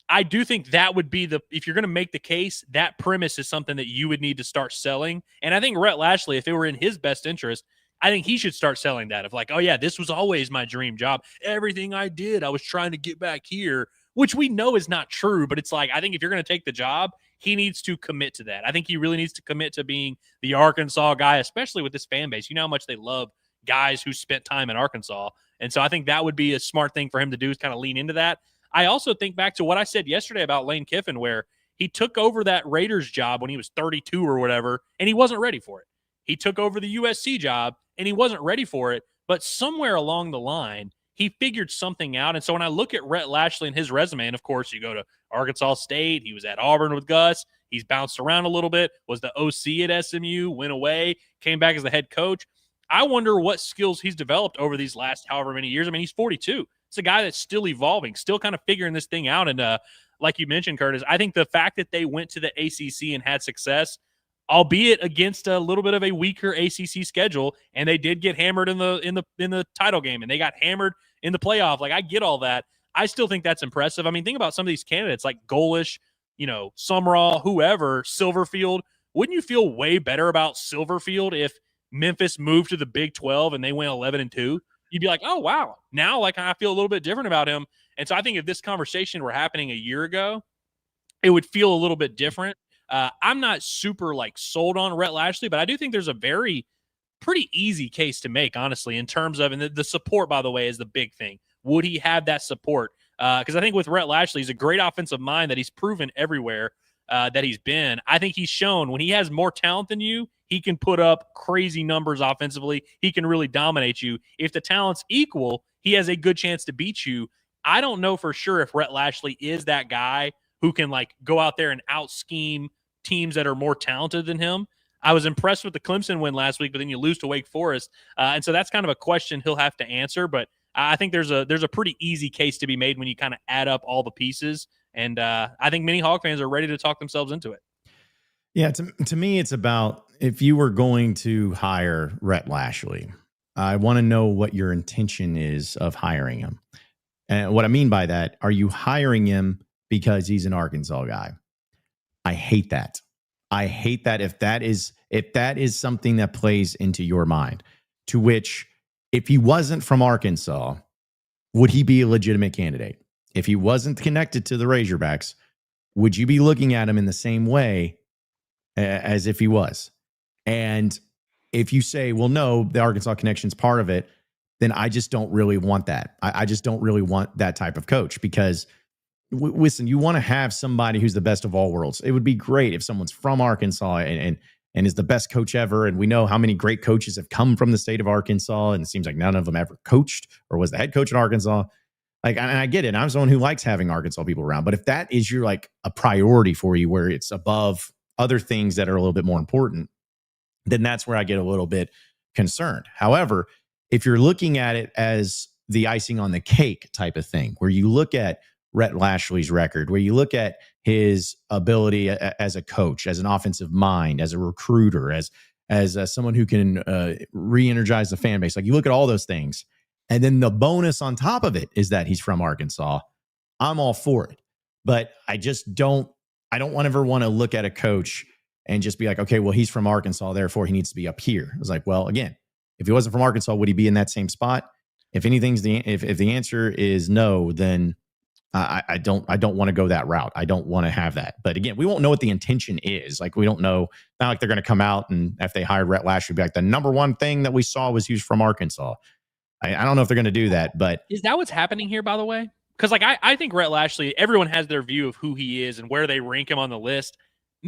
I do think that would be if you're going to make the case, that premise is something that you would need to start selling. And I think Rhett Lashlee, if it were in his best interest, I think he should start selling that of like, oh yeah, this was always my dream job. Everything I did, I was trying to get back here, which we know is not true. But it's like, I think if you're going to take the job, he needs to commit to that. I think he really needs to commit to being the Arkansas guy, especially with this fan base. You know how much they love guys who spent time in Arkansas. And so I think that would be a smart thing for him to do, is kind of lean into that. I also think back to what I said yesterday about Lane Kiffin, where he took over that Raiders job when he was 32 or whatever, and he wasn't ready for it. He took over the USC job, and he wasn't ready for it. But somewhere along the line, he figured something out. And so when I look at Rhett Lashlee and his resume, and of course, you go to Arkansas State, he was at Auburn with Gus, he's bounced around a little bit, was the OC at SMU, went away, came back as the head coach. I wonder what skills he's developed over these last however many years. I mean, he's 42. It's a guy that's still evolving, still kind of figuring this thing out. And like you mentioned, Curtis, I think the fact that they went to the ACC and had success, albeit against a little bit of a weaker ACC schedule, and they did get hammered in the title game, and they got hammered in the playoff. Like, I get all that. I still think that's impressive. I mean, think about some of these candidates like Golish, Sumrall, whoever, Silverfield. Wouldn't you feel way better about Silverfield if Memphis moved to the Big 12 and they went 11-2? You'd be like, oh, wow. Now, like, I feel a little bit different about him. And so I think if this conversation were happening a year ago, it would feel a little bit different. I'm not super, sold on Rhett Lashlee, but I do think there's a pretty easy case to make, honestly, in terms of, and the support, by the way, is the big thing. Would he have that support? Because I think with Rhett Lashlee, he's a great offensive mind that he's proven everywhere that he's been. I think he's shown when he has more talent than you, he can put up crazy numbers offensively. He can really dominate you. If the talent's equal, he has a good chance to beat you. I don't know for sure if Rhett Lashlee is that guy who can go out there and out-scheme teams that are more talented than him. I was impressed with the Clemson win last week, but then you lose to Wake Forest. And so that's kind of a question he'll have to answer. But I think there's a pretty easy case to be made when you kind of add up all the pieces. And I think many Hog fans are ready to talk themselves into it. Yeah, to me, it's about, if you were going to hire Rhett Lashlee, I want to know what your intention is of hiring him. And what I mean by that, are you hiring him because he's an Arkansas guy? I hate that. I hate that if that is something that plays into your mind, to which, if he wasn't from Arkansas, would he be a legitimate candidate? If he wasn't connected to the Razorbacks, would you be looking at him in the same way as if he was? And if you say, well, no, the Arkansas connection's part of it, then I just don't really want that. I just don't really want that type of coach, because listen, you want to have somebody who's the best of all worlds. It would be great if someone's from Arkansas and is the best coach ever. And we know how many great coaches have come from the state of Arkansas, and it seems like none of them ever coached or was the head coach in Arkansas. And I get it. I'm someone who likes having Arkansas people around. But if that is your a priority for you, where it's above other things that are a little bit more important, then that's where I get a little bit concerned. However, if you're looking at it as the icing on the cake type of thing, where you look at Rhett Lashlee's record, where you look at his ability as a coach, as an offensive mind, as a recruiter, as someone who can re-energize the fan base, you look at all those things, and then the bonus on top of it is that he's from Arkansas, I'm all for it. But I don't ever want to look at a coach and just be like, okay, well, he's from Arkansas, therefore he needs to be up here. I was like, well, again, if he wasn't from Arkansas, would he be in that same spot? If anything's if the answer is no, then I don't want to go that route. I don't want to have that. But again, we won't know what the intention is. We don't know. Not like they're going to come out and, if they hired Rhett Lashlee, be like, the number one thing that we saw was he was from Arkansas. I don't know if they're going to do that. But is that what's happening here, by the way? Because I think Rhett Lashlee, everyone has their view of who he is and where they rank him on the list.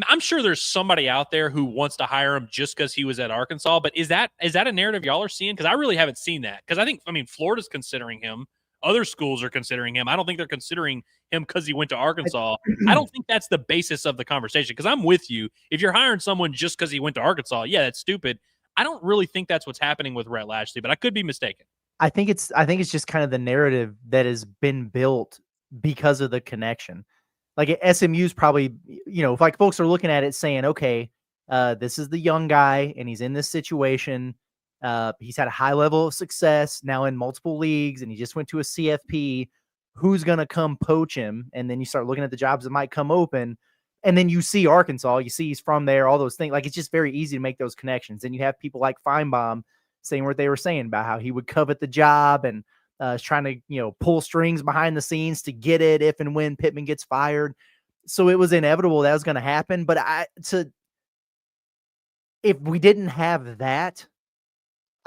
I'm sure there's somebody out there who wants to hire him just because he was at Arkansas. But is that a narrative y'all are seeing? Because I really haven't seen that. Because I mean, Florida's considering him. Other schools are considering him. I don't think they're considering him because he went to Arkansas. I don't think that's the basis of the conversation, because I'm with you. If you're hiring someone just because he went to Arkansas, yeah, that's stupid. I don't really think that's what's happening with Rhett Lashlee, but I could be mistaken. I think it's just kind of the narrative that has been built because of the connection. SMU's probably, if folks are looking at it saying, okay, this is the young guy and he's in this situation. He's had a high level of success now in multiple leagues, and he just went to a CFP. who's going to come poach him. And then you start looking at the jobs that might come open. And then you see Arkansas, you see he's from there, all those things. Like, it's just very easy to make those connections. And you have people like Feinbaum saying what they were saying about how he would covet the job and is trying to, pull strings behind the scenes to get it if and when Pittman gets fired. So it was inevitable that was going to happen. But if we didn't have that,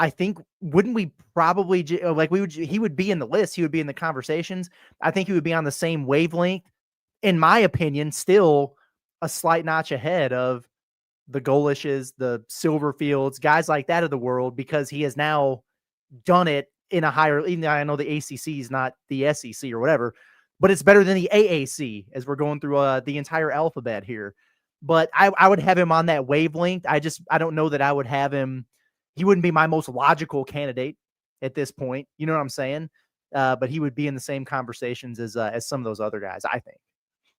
I think, wouldn't we probably he would be in the list. He would be in the conversations. I think he would be on the same wavelength, in my opinion, still a slight notch ahead of the Golishes, the Silverfields, guys like that of the world, because he has now done it in a higher, even though I know the ACC is not the SEC or whatever, but it's better than the AAC as we're going through the entire alphabet here. But I would have him on that wavelength. I don't know that I would have him. He wouldn't be my most logical candidate at this point. You know what I'm saying? But he would be in the same conversations as some of those other guys, I think.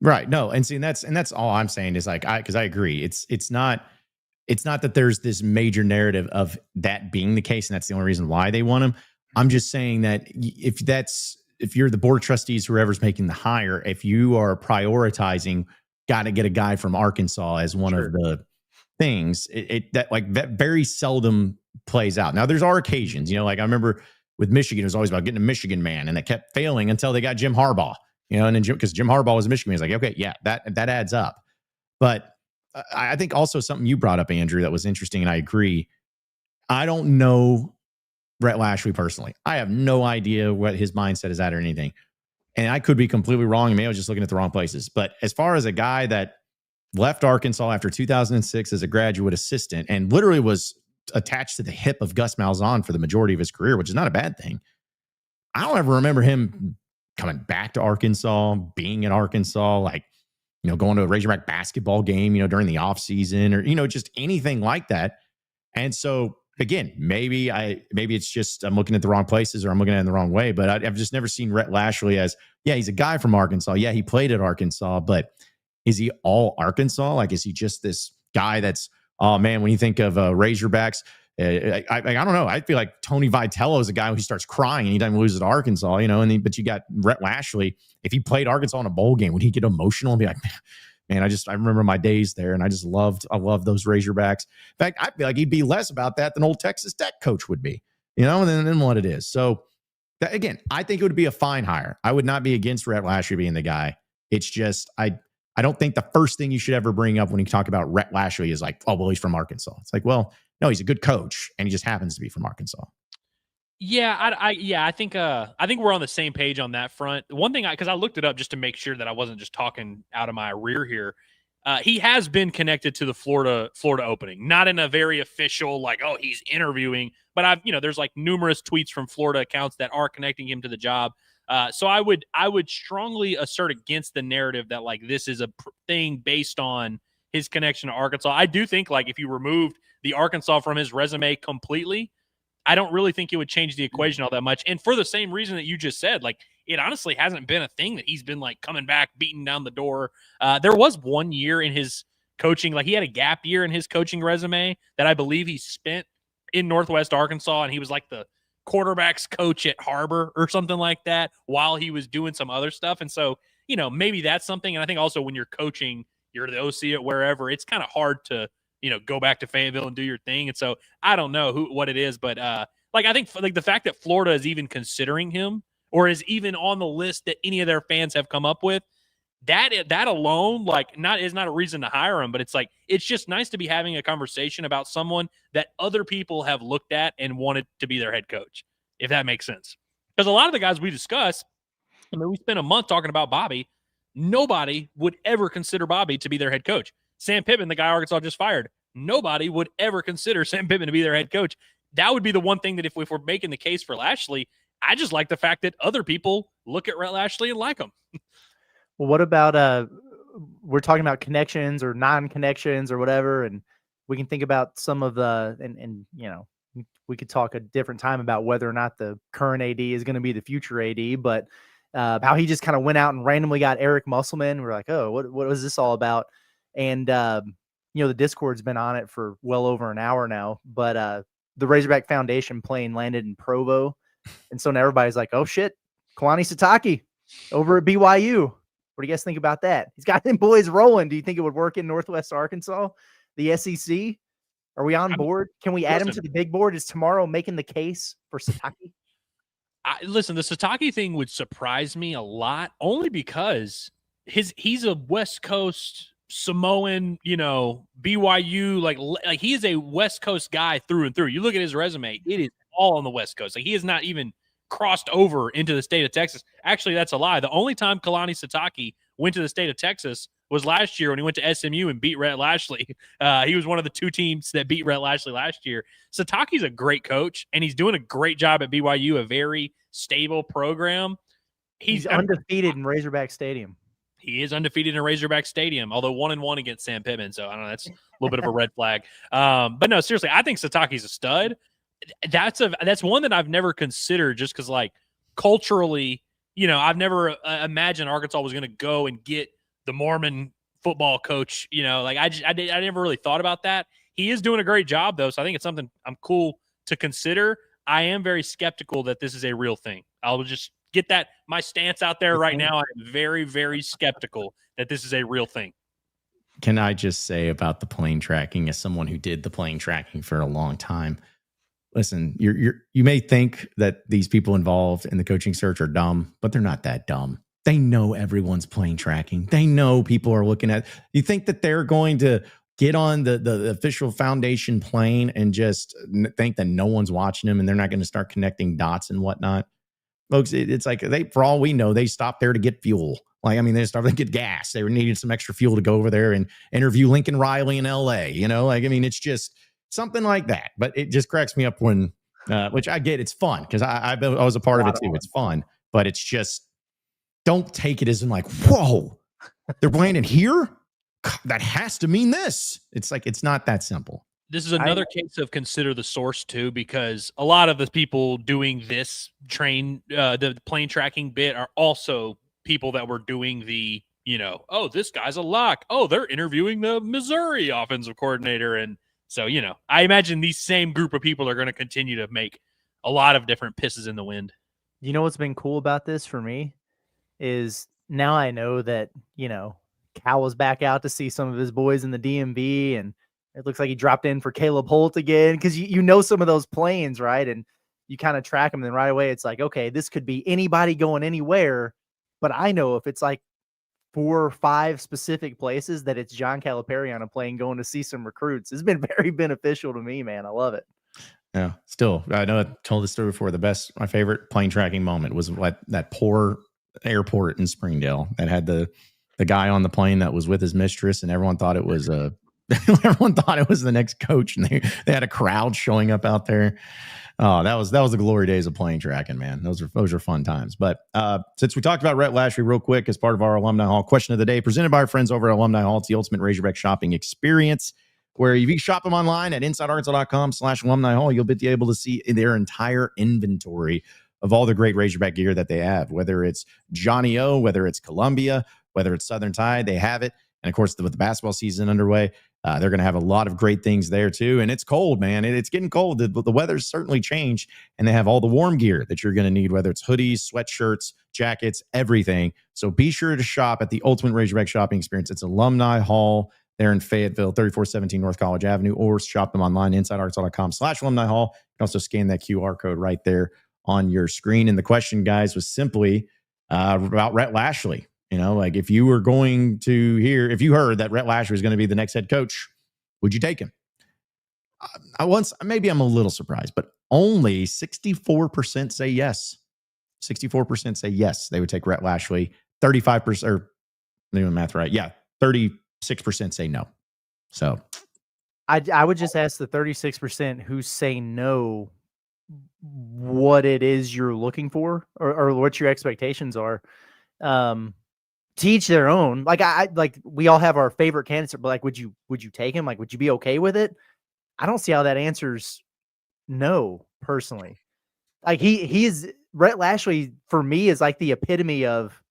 Right. No. And see, that's all I'm saying is because I agree. It's not that there's this major narrative of that being the case, and that's the only reason why they want him. I'm just saying that if you're the board of trustees, whoever's making the hire, if you are prioritizing, got to get a guy from Arkansas as one of the things, that very seldom plays out. Now there's our occasions, like I remember with Michigan, it was always about getting a Michigan man, and it kept failing until they got Jim Harbaugh, and then because Jim Harbaugh was a Michigan, he's like, okay, yeah, that adds up. But I think also something you brought up, Andrew, that was interesting, and I agree. I don't know Rhett Lashlee personally. I have no idea what his mindset is at or anything. And I could be completely wrong. Maybe I was just looking at the wrong places. But as far as a guy that left Arkansas after 2006 as a graduate assistant and literally was attached to the hip of Gus Malzahn for the majority of his career, which is not a bad thing. I don't ever remember him coming back to Arkansas, being in Arkansas, going to a Razorback basketball game, during the off season or, just anything like that. And so again, maybe it's just I'm looking at the wrong places or I'm looking at it in the wrong way, but I've just never seen Rhett Lashlee as, he's a guy from Arkansas. Yeah, he played at Arkansas, but is he all Arkansas? Like, is he just this guy that's, oh man, when you think of Razorbacks, I don't know. I feel like Tony Vitello is a guy who starts crying anytime he loses to Arkansas, but you got Rhett Lashlee. If he played Arkansas in a bowl game, would he get emotional and be like, man, I remember my days there, and I love those Razorbacks. In fact, I feel like he'd be less about that than old Texas Tech coach would be, than what it is. So again, I think it would be a fine hire. I would not be against Rhett Lashlee being the guy. It's just, I don't think the first thing you should ever bring up when you talk about Rhett Lashlee is like, oh, well, he's from Arkansas. It's like, well, no, he's a good coach, and he just happens to be from Arkansas. Yeah, I think we're on the same page on that front. One thing, because I looked it up just to make sure that I wasn't just talking out of my rear here. He has been connected to the Florida opening, not in a very official he's interviewing, but there's numerous tweets from Florida accounts that are connecting him to the job. So I would strongly assert against the narrative that this is a thing based on his connection to Arkansas. I do think if you removed the Arkansas from his resume completely, I don't really think it would change the equation all that much. And for the same reason that you just said, it honestly hasn't been a thing that he's been coming back, beating down the door. There was 1 year in his coaching, he had a gap year in his coaching resume that I believe he spent in Northwest Arkansas, and he was the quarterbacks coach at Harbor or something like that while he was doing some other stuff. And so, maybe that's something. And I think also when you're coaching, you're the OC at wherever, it's kind of hard to, go back to Fayetteville and do your thing. And so I don't know what it is, but I think the fact that Florida is even considering him or is even on the list that any of their fans have come up with, that alone, is not a reason to hire him, but it's just nice to be having a conversation about someone that other people have looked at and wanted to be their head coach, if that makes sense. Because a lot of the guys we discuss, we spent a month talking about Bobby. Nobody would ever consider Bobby to be their head coach. Sam Pittman, the guy Arkansas just fired, nobody would ever consider Sam Pittman to be their head coach. That would be the one thing that if we're making the case for Lashlee, I just like the fact that other people look at Rhett Lashlee and like him. Well, what about we're talking about connections or non-connections or whatever, and we can think about some of the and we could talk a different time about whether or not the current AD is going to be the future AD, but how he just kind of went out and randomly got Eric Musselman. We're like, oh, what was this all about? And the Discord's been on it for well over an hour now, but the Razorback Foundation plane landed in Provo, and so now everybody's like, oh shit, Kalani Sitake, over at BYU. What do you guys think about that? He's got them boys rolling. Do you think it would work in Northwest Arkansas, the SEC? Are we on board? Can we add him to the big board? Is tomorrow making the case for Sataki? Listen, the Sataki thing would surprise me a lot, only because he's a West Coast Samoan, BYU, like he is a West Coast guy through and through. You look at his resume, it is all on the West Coast. Like he has not even crossed over into the state of Texas. Actually, that's a lie. The only time Kalani Sataki went to the state of Texas was last year when he went to SMU and beat Rhett Lashlee. He was one of the 2 teams that beat Rhett Lashlee last year. Sataki's a great coach, and he's doing a great job at BYU, a very stable program. He's undefeated in Razorback Stadium. He is undefeated in Razorback Stadium, although 1-1 against Sam Pittman. So I don't know. That's a little bit of a red flag. But no, seriously, I think Sataki's a stud. That's one that I've never considered just because, like, culturally, I've never imagined Arkansas was going to go and get the Mormon football coach. I never really thought about that. He is doing a great job, though, so I think it's something I'm cool to consider. I am very skeptical that this is a real thing. I'll just get my stance out there right now. I'm very, very skeptical that this is a real thing. Can I just say about the plane tracking, as someone who did the plane tracking for a long time? Listen, you may think that these people involved in the coaching search are dumb, but they're not that dumb. They know everyone's plane tracking. They know people are looking at. You think that they're going to get on the official foundation plane and just think that no one's watching them and they're not going to start connecting dots and whatnot? Folks, it's like for all we know, they stopped there to get fuel. They stopped to get gas. They were needing some extra fuel to go over there and interview Lincoln Riley in LA. It's just something like that. But it just cracks me up when, which I get, it's fun because I was a part of it too. It's fun, but it's just, don't take it as in like, whoa, they're playing it here? That has to mean this. It's like, it's not that simple. This is another case of consider the source too, because a lot of the people doing this the plane tracking bit are also people that were doing the, this guy's a lock. Oh, they're interviewing the Missouri offensive coordinator. And so, I imagine these same group of people are going to continue to make a lot of different pisses in the wind. You know what's been cool about this for me is now I know that, Cal was back out to see some of his boys in the DMV, and it looks like he dropped in for Caleb Holt again because you know some of those planes, right? And you kind of track them, and then right away it's like, okay, this could be anybody going anywhere, but I know if it's like 4 or 5 specific places that it's John Calipari on a plane going to see some recruits. It's been very beneficial to me, man. I love it. Yeah, still, I know I told this story before. My favorite plane tracking moment was that poor airport in Springdale that had the guy on the plane that was with his mistress, and everyone thought it was everyone thought it was the next coach, and they had a crowd showing up out there. Oh, that was the glory days of plane tracking, man. Those are fun times. But since we talked about Rhett Lashlee real quick as part of our Alumni Hall question of the day, presented by our friends over at Alumni Hall, it's the ultimate Razorback shopping experience, where if you shop them online at InsideArkansas.com/Alumni Hall, you'll be able to see their entire inventory of all the great Razorback gear that they have, whether it's Johnny O, whether it's Columbia, whether it's Southern Tide, they have it. And of course, with the basketball season underway, they're going to have a lot of great things there too. And it's cold, man. It's getting cold. The weather's certainly changed, and they have all the warm gear that you're going to need, whether it's hoodies, sweatshirts, jackets, everything. So be sure to shop at the ultimate Razorback shopping experience. It's Alumni Hall there in Fayetteville, 3417 North College Avenue, or shop them online, InsideArkansas.com/Alumni Hall. You can also scan that QR code right there on your screen. And the question, guys, was simply about Rhett Lashlee. If you were going to if you heard that Rhett Lashlee was going to be the next head coach, would you take him? Maybe I'm a little surprised, but only 64% say yes. 64% say yes, they would take Rhett Lashlee. 35%, or maybe my math right. Yeah, 36% say no. So I would just ask the 36% who say no what it is you're looking for or what your expectations are. To each their own. Like we all have our favorite candidates, but like, would you take him? Like, would you be okay with it? I don't see how that answers no, personally. Like he is Rhett Lashlee for me is like the epitome of,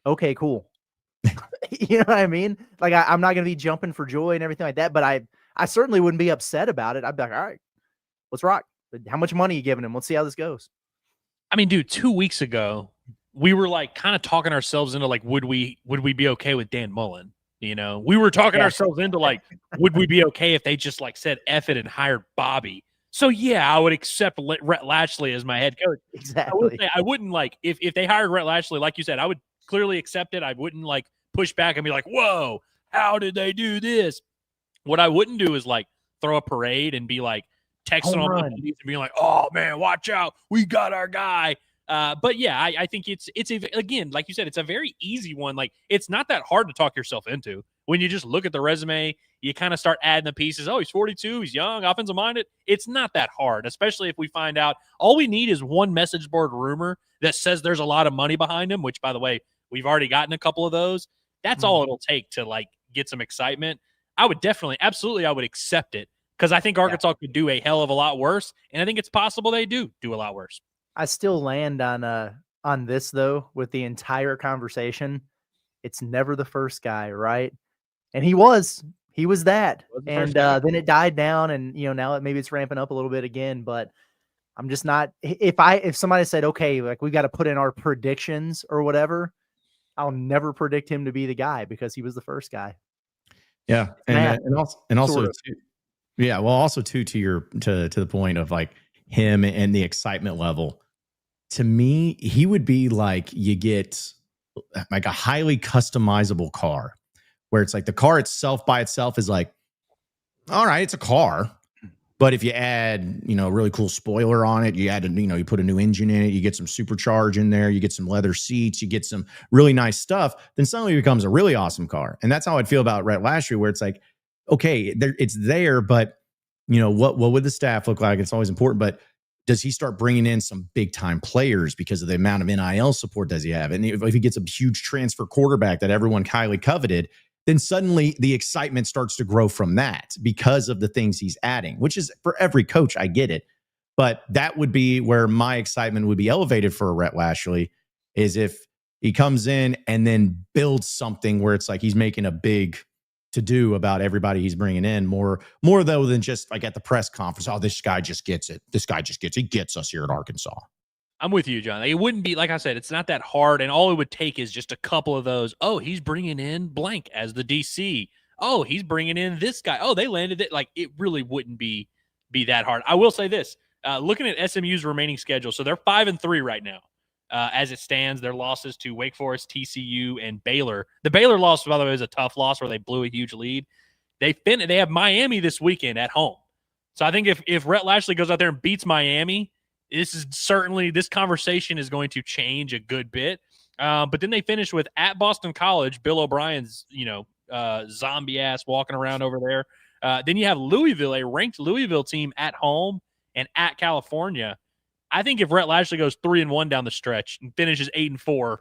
okay, cool. You know what I mean? Like I'm not going to be jumping for joy and everything like that, but I certainly wouldn't be upset about it. I'd be like, all right, let's rock. How much money are you giving him? Let's see how this goes. I mean, dude, 2 weeks ago, we were like kind of talking ourselves into like, would we be okay with Dan Mullen? You know, we were talking ourselves into like, would we be okay if they just like said F it and hired Bobby? So yeah, I would accept Rhett Lashlee as my head coach. Exactly. I wouldn't like if they hired Rhett Lashlee, like you said, I would clearly accept it. I wouldn't like push back and be like, whoa, how did they do this? What I wouldn't do is like throw a parade and be like texting on and being like, oh man, watch out, we got our guy. But yeah, I think it's again, like you said, it's a very easy one. Like it's not that hard to talk yourself into when you just look at the resume. You kind of start adding the pieces. Oh, he's 42. He's young, offensive minded. It's not that hard, especially if we find out. All we need is one message board rumor that says there's a lot of money behind him, which, by the way, we've already gotten a couple of those. That's all it'll take to, like, get some excitement. I would definitely, absolutely, I would accept it because I think Arkansas could do a hell of a lot worse, and I think it's possible they do a lot worse. I still land on this, though, with the entire conversation. It's never the first guy, right? And he was that. And then it died down, and now maybe it's ramping up a little bit again. But I'm just not. If somebody said, okay, like we got to put in our predictions or whatever, I'll never predict him to be the guy because he was the first guy. Yeah, and also too, yeah, well, also too to the point of like him and the excitement level. To me, he would be like you get like a highly customizable car. Where it's like the car itself by itself is like, all right, it's a car. But if you add, a really cool spoiler on it, you you put a new engine in it, you get some supercharge in there, you get some leather seats, you get some really nice stuff, then suddenly it becomes a really awesome car. And that's how I'd feel about Rhett Lashlee, where it's like, okay, it's there, but what would the staff look like? It's always important, but does he start bringing in some big time players because of the amount of NIL support does he have? And if he gets a huge transfer quarterback that everyone highly coveted, then suddenly the excitement starts to grow from that because of the things he's adding, which is for every coach. I get it. But that would be where my excitement would be elevated for a Rhett Lashlee is if he comes in and then builds something where it's like he's making a big to do about everybody he's bringing in more though than just like at the press conference. Oh, this guy just gets it. This guy just gets it. He gets us here at Arkansas. I'm with you, John. It wouldn't be, like I said, it's not that hard, and all it would take is just a couple of those. Oh, he's bringing in blank as the DC. Oh, he's bringing in this guy. Oh, they landed it. Like, it really wouldn't be that hard. I will say this, looking at SMU's remaining schedule, so they're 5-3 right now. As it stands, their losses to Wake Forest, TCU, and Baylor. The Baylor loss, by the way, is a tough loss where they blew a huge lead. They have Miami this weekend at home. So I think if Rhett Lashlee goes out there and beats Miami, this conversation is going to change a good bit. But then they finish with at Boston College, Bill O'Brien's, zombie ass walking around over there. Then you have Louisville, a ranked Louisville team at home and at California. I think if Rhett Lashlee goes 3-1 down the stretch and finishes 8-4,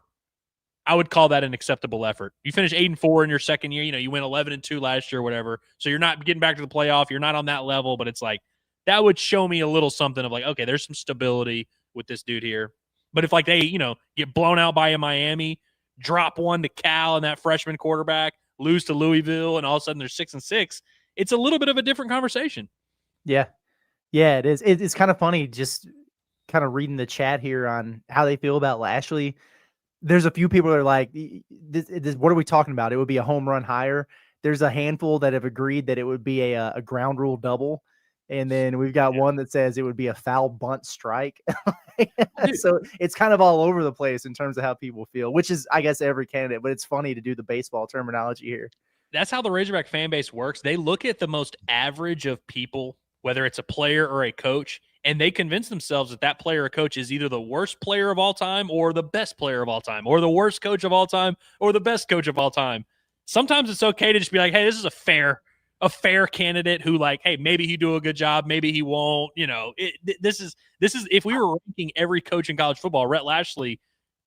I would call that an acceptable effort. You finish 8-4 in your second year, you went 11-2 last year or whatever. So you're not getting back to the playoff. You're not on that level, but it's like, that would show me a little something of like, okay, there's some stability with this dude here. But if like they, get blown out by a Miami, drop one to Cal and that freshman quarterback, lose to Louisville, and all of a sudden they're 6-6, it's a little bit of a different conversation. Yeah. Yeah, it is. It's kind of funny just kind of reading the chat here on how they feel about Lashlee. There's a few people that are like, this, what are we talking about? It would be a home run hire. There's a handful that have agreed that it would be a ground rule double. And then we've got one that says it would be a foul bunt strike. So it's kind of all over the place in terms of how people feel, which is, I guess, every candidate. But it's funny to do the baseball terminology here. That's how the Razorback fan base works. They look at the most average of people, whether it's a player or a coach, and they convince themselves that that player or coach is either the worst player of all time or the best player of all time or the worst coach of all time or the best coach of all time. Sometimes it's okay to just be like, hey, this is a fair candidate who, like, hey, maybe he do a good job, maybe he won't. This is if we were ranking every coach in college football, Rhett Lashlee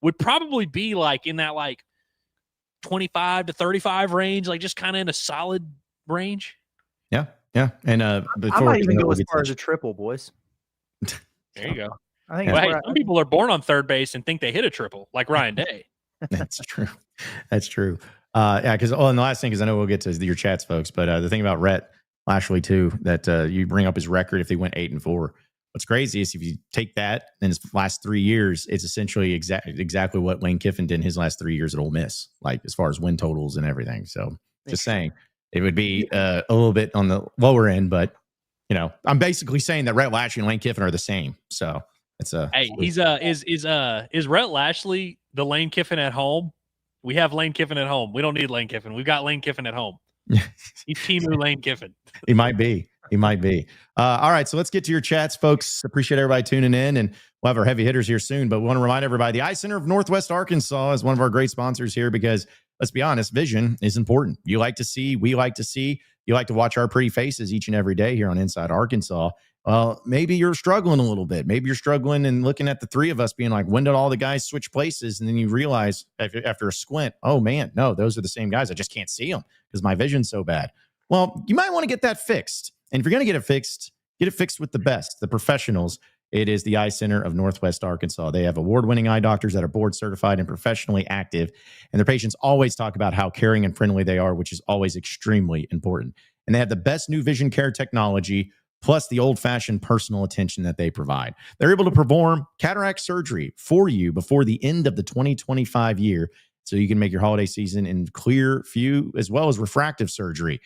would probably be like in that like 25 to 35 range, like just kind of in a solid range. Yeah. And I might even go as far as a triple, boys. There you go. I think some people are born on third base and think they hit a triple, like Ryan Day. That's true. Yeah, because and the last thing is I know we'll get to your chats, folks, but the thing about Rhett Lashlee too, that you bring up his record if he went 8-4. what's crazy is if you take that in his last 3 years, it's essentially exactly what Lane Kiffin did in his last 3 years at Ole Miss, like as far as win totals and everything. So just saying, it would be a little bit on the lower end, but I'm basically saying that Rhett Lashlee and Lane Kiffin are the same. So it's is Rhett Lashlee the Lane Kiffin at home? We have Lane Kiffin at home. We don't need Lane Kiffin. We've got Lane Kiffin at home. He's Timu Lane Kiffin. He might be. All right, so let's get to your chats, folks. Appreciate everybody tuning in, and we'll have our heavy hitters here soon. But we want to remind everybody, the Eye Center of Northwest Arkansas is one of our great sponsors here because, let's be honest, vision is important. You like to see, we like to see. You like to watch our pretty faces each and every day here on Inside Arkansas. Well, maybe you're struggling a little bit. Maybe you're struggling and looking at the three of us being like, when did all the guys switch places? And then you realize after a squint, oh man, no, those are the same guys. I just can't see them because my vision's so bad. Well, you might want to get that fixed. And if you're going to get it fixed with the best, the professionals. It is the Eye Center of Northwest Arkansas. They have award-winning eye doctors that are board certified and professionally active. And their patients always talk about how caring and friendly they are, which is always extremely important. And they have the best new vision care technology, plus the old-fashioned personal attention that they provide. They're able to perform cataract surgery for you before the end of the 2025 year, so you can make your holiday season in clear view, as well as refractive surgery.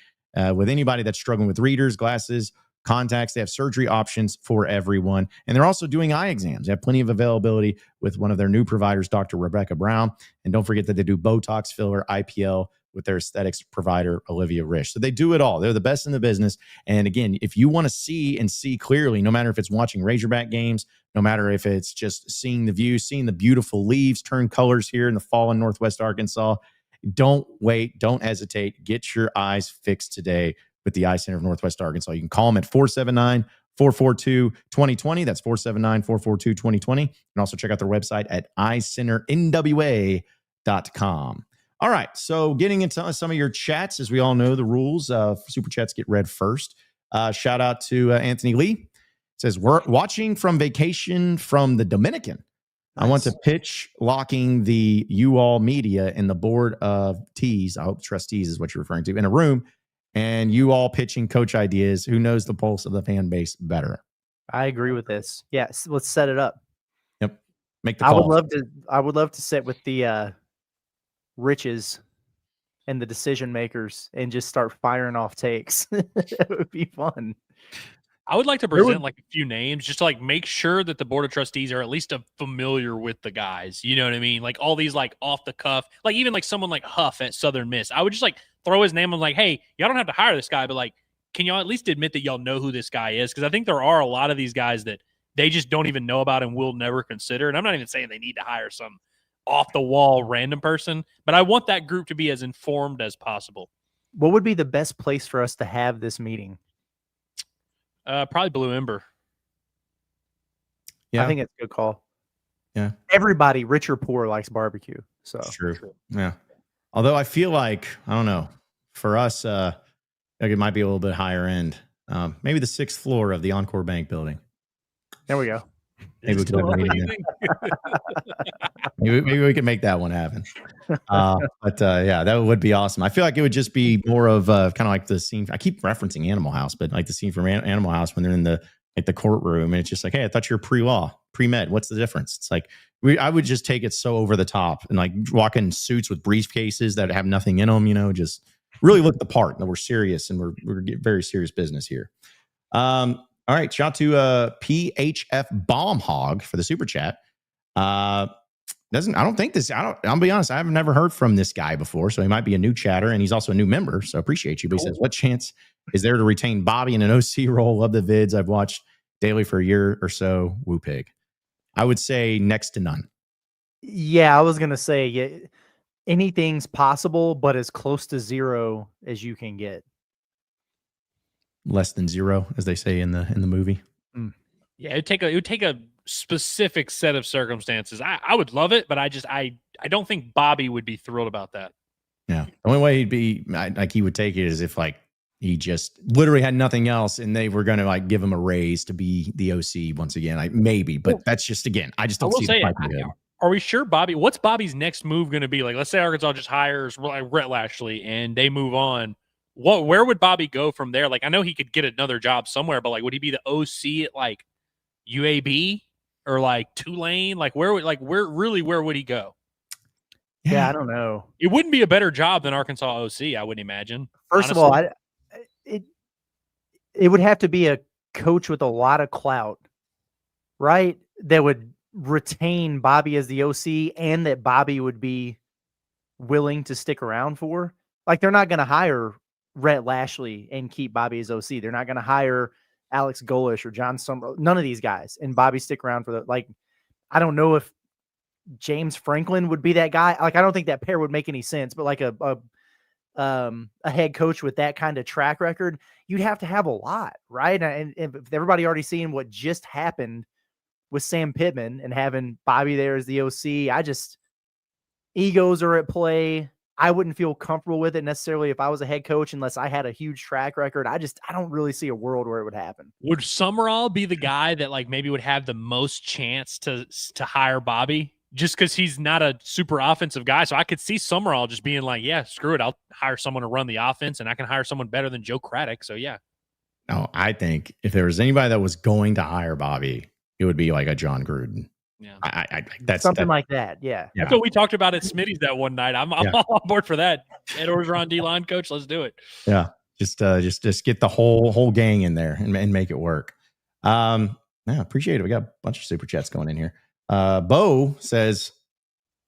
With anybody that's struggling with readers, glasses, contacts, they have surgery options for everyone. And they're also doing eye exams. They have plenty of availability with one of their new providers, Dr. Rebecca Brown. And don't forget that they do Botox, filler, IPL with their aesthetics provider, Olivia Rich. So they do it all. They're the best in the business. And again, if you want to see clearly, no matter if it's watching Razorback games, no matter if it's just seeing the view, seeing the beautiful leaves turn colors here in the fall in Northwest Arkansas, don't wait. Don't hesitate. Get your eyes fixed today with the Eye Center of Northwest Arkansas. You can call them at 479-442-2020. That's 479-442-2020. And also check out their website at eyecenternwa.com. All right, so getting into some of your chats, as we all know the rules, Super Chats get read first. Shout out to Anthony Lee. It says, we're watching from vacation from the Dominican. Nice. I want to pitch locking the U-All media and the board of T's, I hope trustees is what you're referring to, in a room, and you all pitching coach ideas. Who knows the pulse of the fan base better? I agree with this. Yes, let's set it up. Yep, make the call. I would love to sit with the riches and the decision makers and just start firing off takes. It would be fun. I would like to present like a few names just to like make sure that the board of trustees are at least familiar with the guys. You know what I mean? Like all these like off the cuff, like even like someone like Huff at Southern Miss. I would just like throw his name on like, hey, y'all don't have to hire this guy, but like, can y'all at least admit that y'all know who this guy is? Because I think there are a lot of these guys that they just don't even know about and will never consider. And I'm not even saying they need to hire some off the wall random person, but I want that group to be as informed as possible. What would be the best place for us to have this meeting? Probably Blue Ember. Yeah, I think it's a good call. Yeah, everybody, rich or poor, likes barbecue. So true. Yeah, although I feel like I don't know for us, like it might be a little bit higher end. Maybe the 6th floor of the Encore Bank building. There we go. Maybe we could have a meeting there. maybe we could make that one happen. But that would be awesome. I feel like it would just be more of kind of like the scene. I keep referencing Animal House, but like the scene from Animal House when they're in the courtroom, and it's just like, hey, I thought you were pre-law, pre-med. What's the difference? It's like I would just take it so over the top and like walk in suits with briefcases that have nothing in them. Just really look the part. And we're serious, and we're very serious business here. All right, shout out to PHF Bomb Hog for the super chat. I'll be honest, I've never heard from this guy before, so he might be a new chatter, and he's also a new member, so appreciate you. But he says, what chance is there to retain Bobby in an OC role? Love the vids I've watched daily for a year or so. Woo pig. I would say next to none. Yeah, I was going to say anything's possible, but as close to zero as you can get. Less than zero, as they say in the movie. Yeah, it would take a specific set of circumstances. I would love it, but I don't think Bobby would be thrilled about that. Yeah, the only way he would take it is if like he just literally had nothing else, and they were going to like give him a raise to be the OC once again. Like maybe, but that's just I just don't see the likelihood. Are we sure what's Bobby's next move going to be? Like, let's say Arkansas just hires like Rhett Lashlee and they move on. Where would Bobby go from there? Like, I know he could get another job somewhere, but like, would he be the OC at like UAB or like Tulane? Like where would he go? Yeah, I don't know. It wouldn't be a better job than Arkansas OC, I wouldn't imagine. First of all, it would have to be a coach with a lot of clout, right? That would retain Bobby as the OC and that Bobby would be willing to stick around for. Like, they're not going to hire Rhett Lashlee and keep Bobby as OC. They're not going to hire Alex Golish or John Summer, none of these guys, and Bobby stick around for I don't know if James Franklin would be that guy. Like, I don't think that pair would make any sense, but like a head coach with that kind of track record, you'd have to have a lot, right? And if everybody already seeing what just happened with Sam Pittman and having Bobby there as the OC, egos are at play. I wouldn't feel comfortable with it necessarily if I was a head coach unless I had a huge track record. I don't really see a world where it would happen. Would Summerall be the guy that like maybe would have the most chance to hire Bobby just because he's not a super offensive guy? So I could see Summerall just being like, yeah, screw it. I'll hire someone to run the offense and I can hire someone better than Joe Craddock. So yeah. No, I think if there was anybody that was going to hire Bobby, it would be like a John Gruden. Yeah, that's something like that. Yeah. That's what we talked about at Smitty's that one night. I'm all on board for that. Ed Orgeron D-line coach, let's do it. Yeah, just get the whole gang in there and make it work. Yeah, appreciate it. We got a bunch of super chats going in here. Bo says,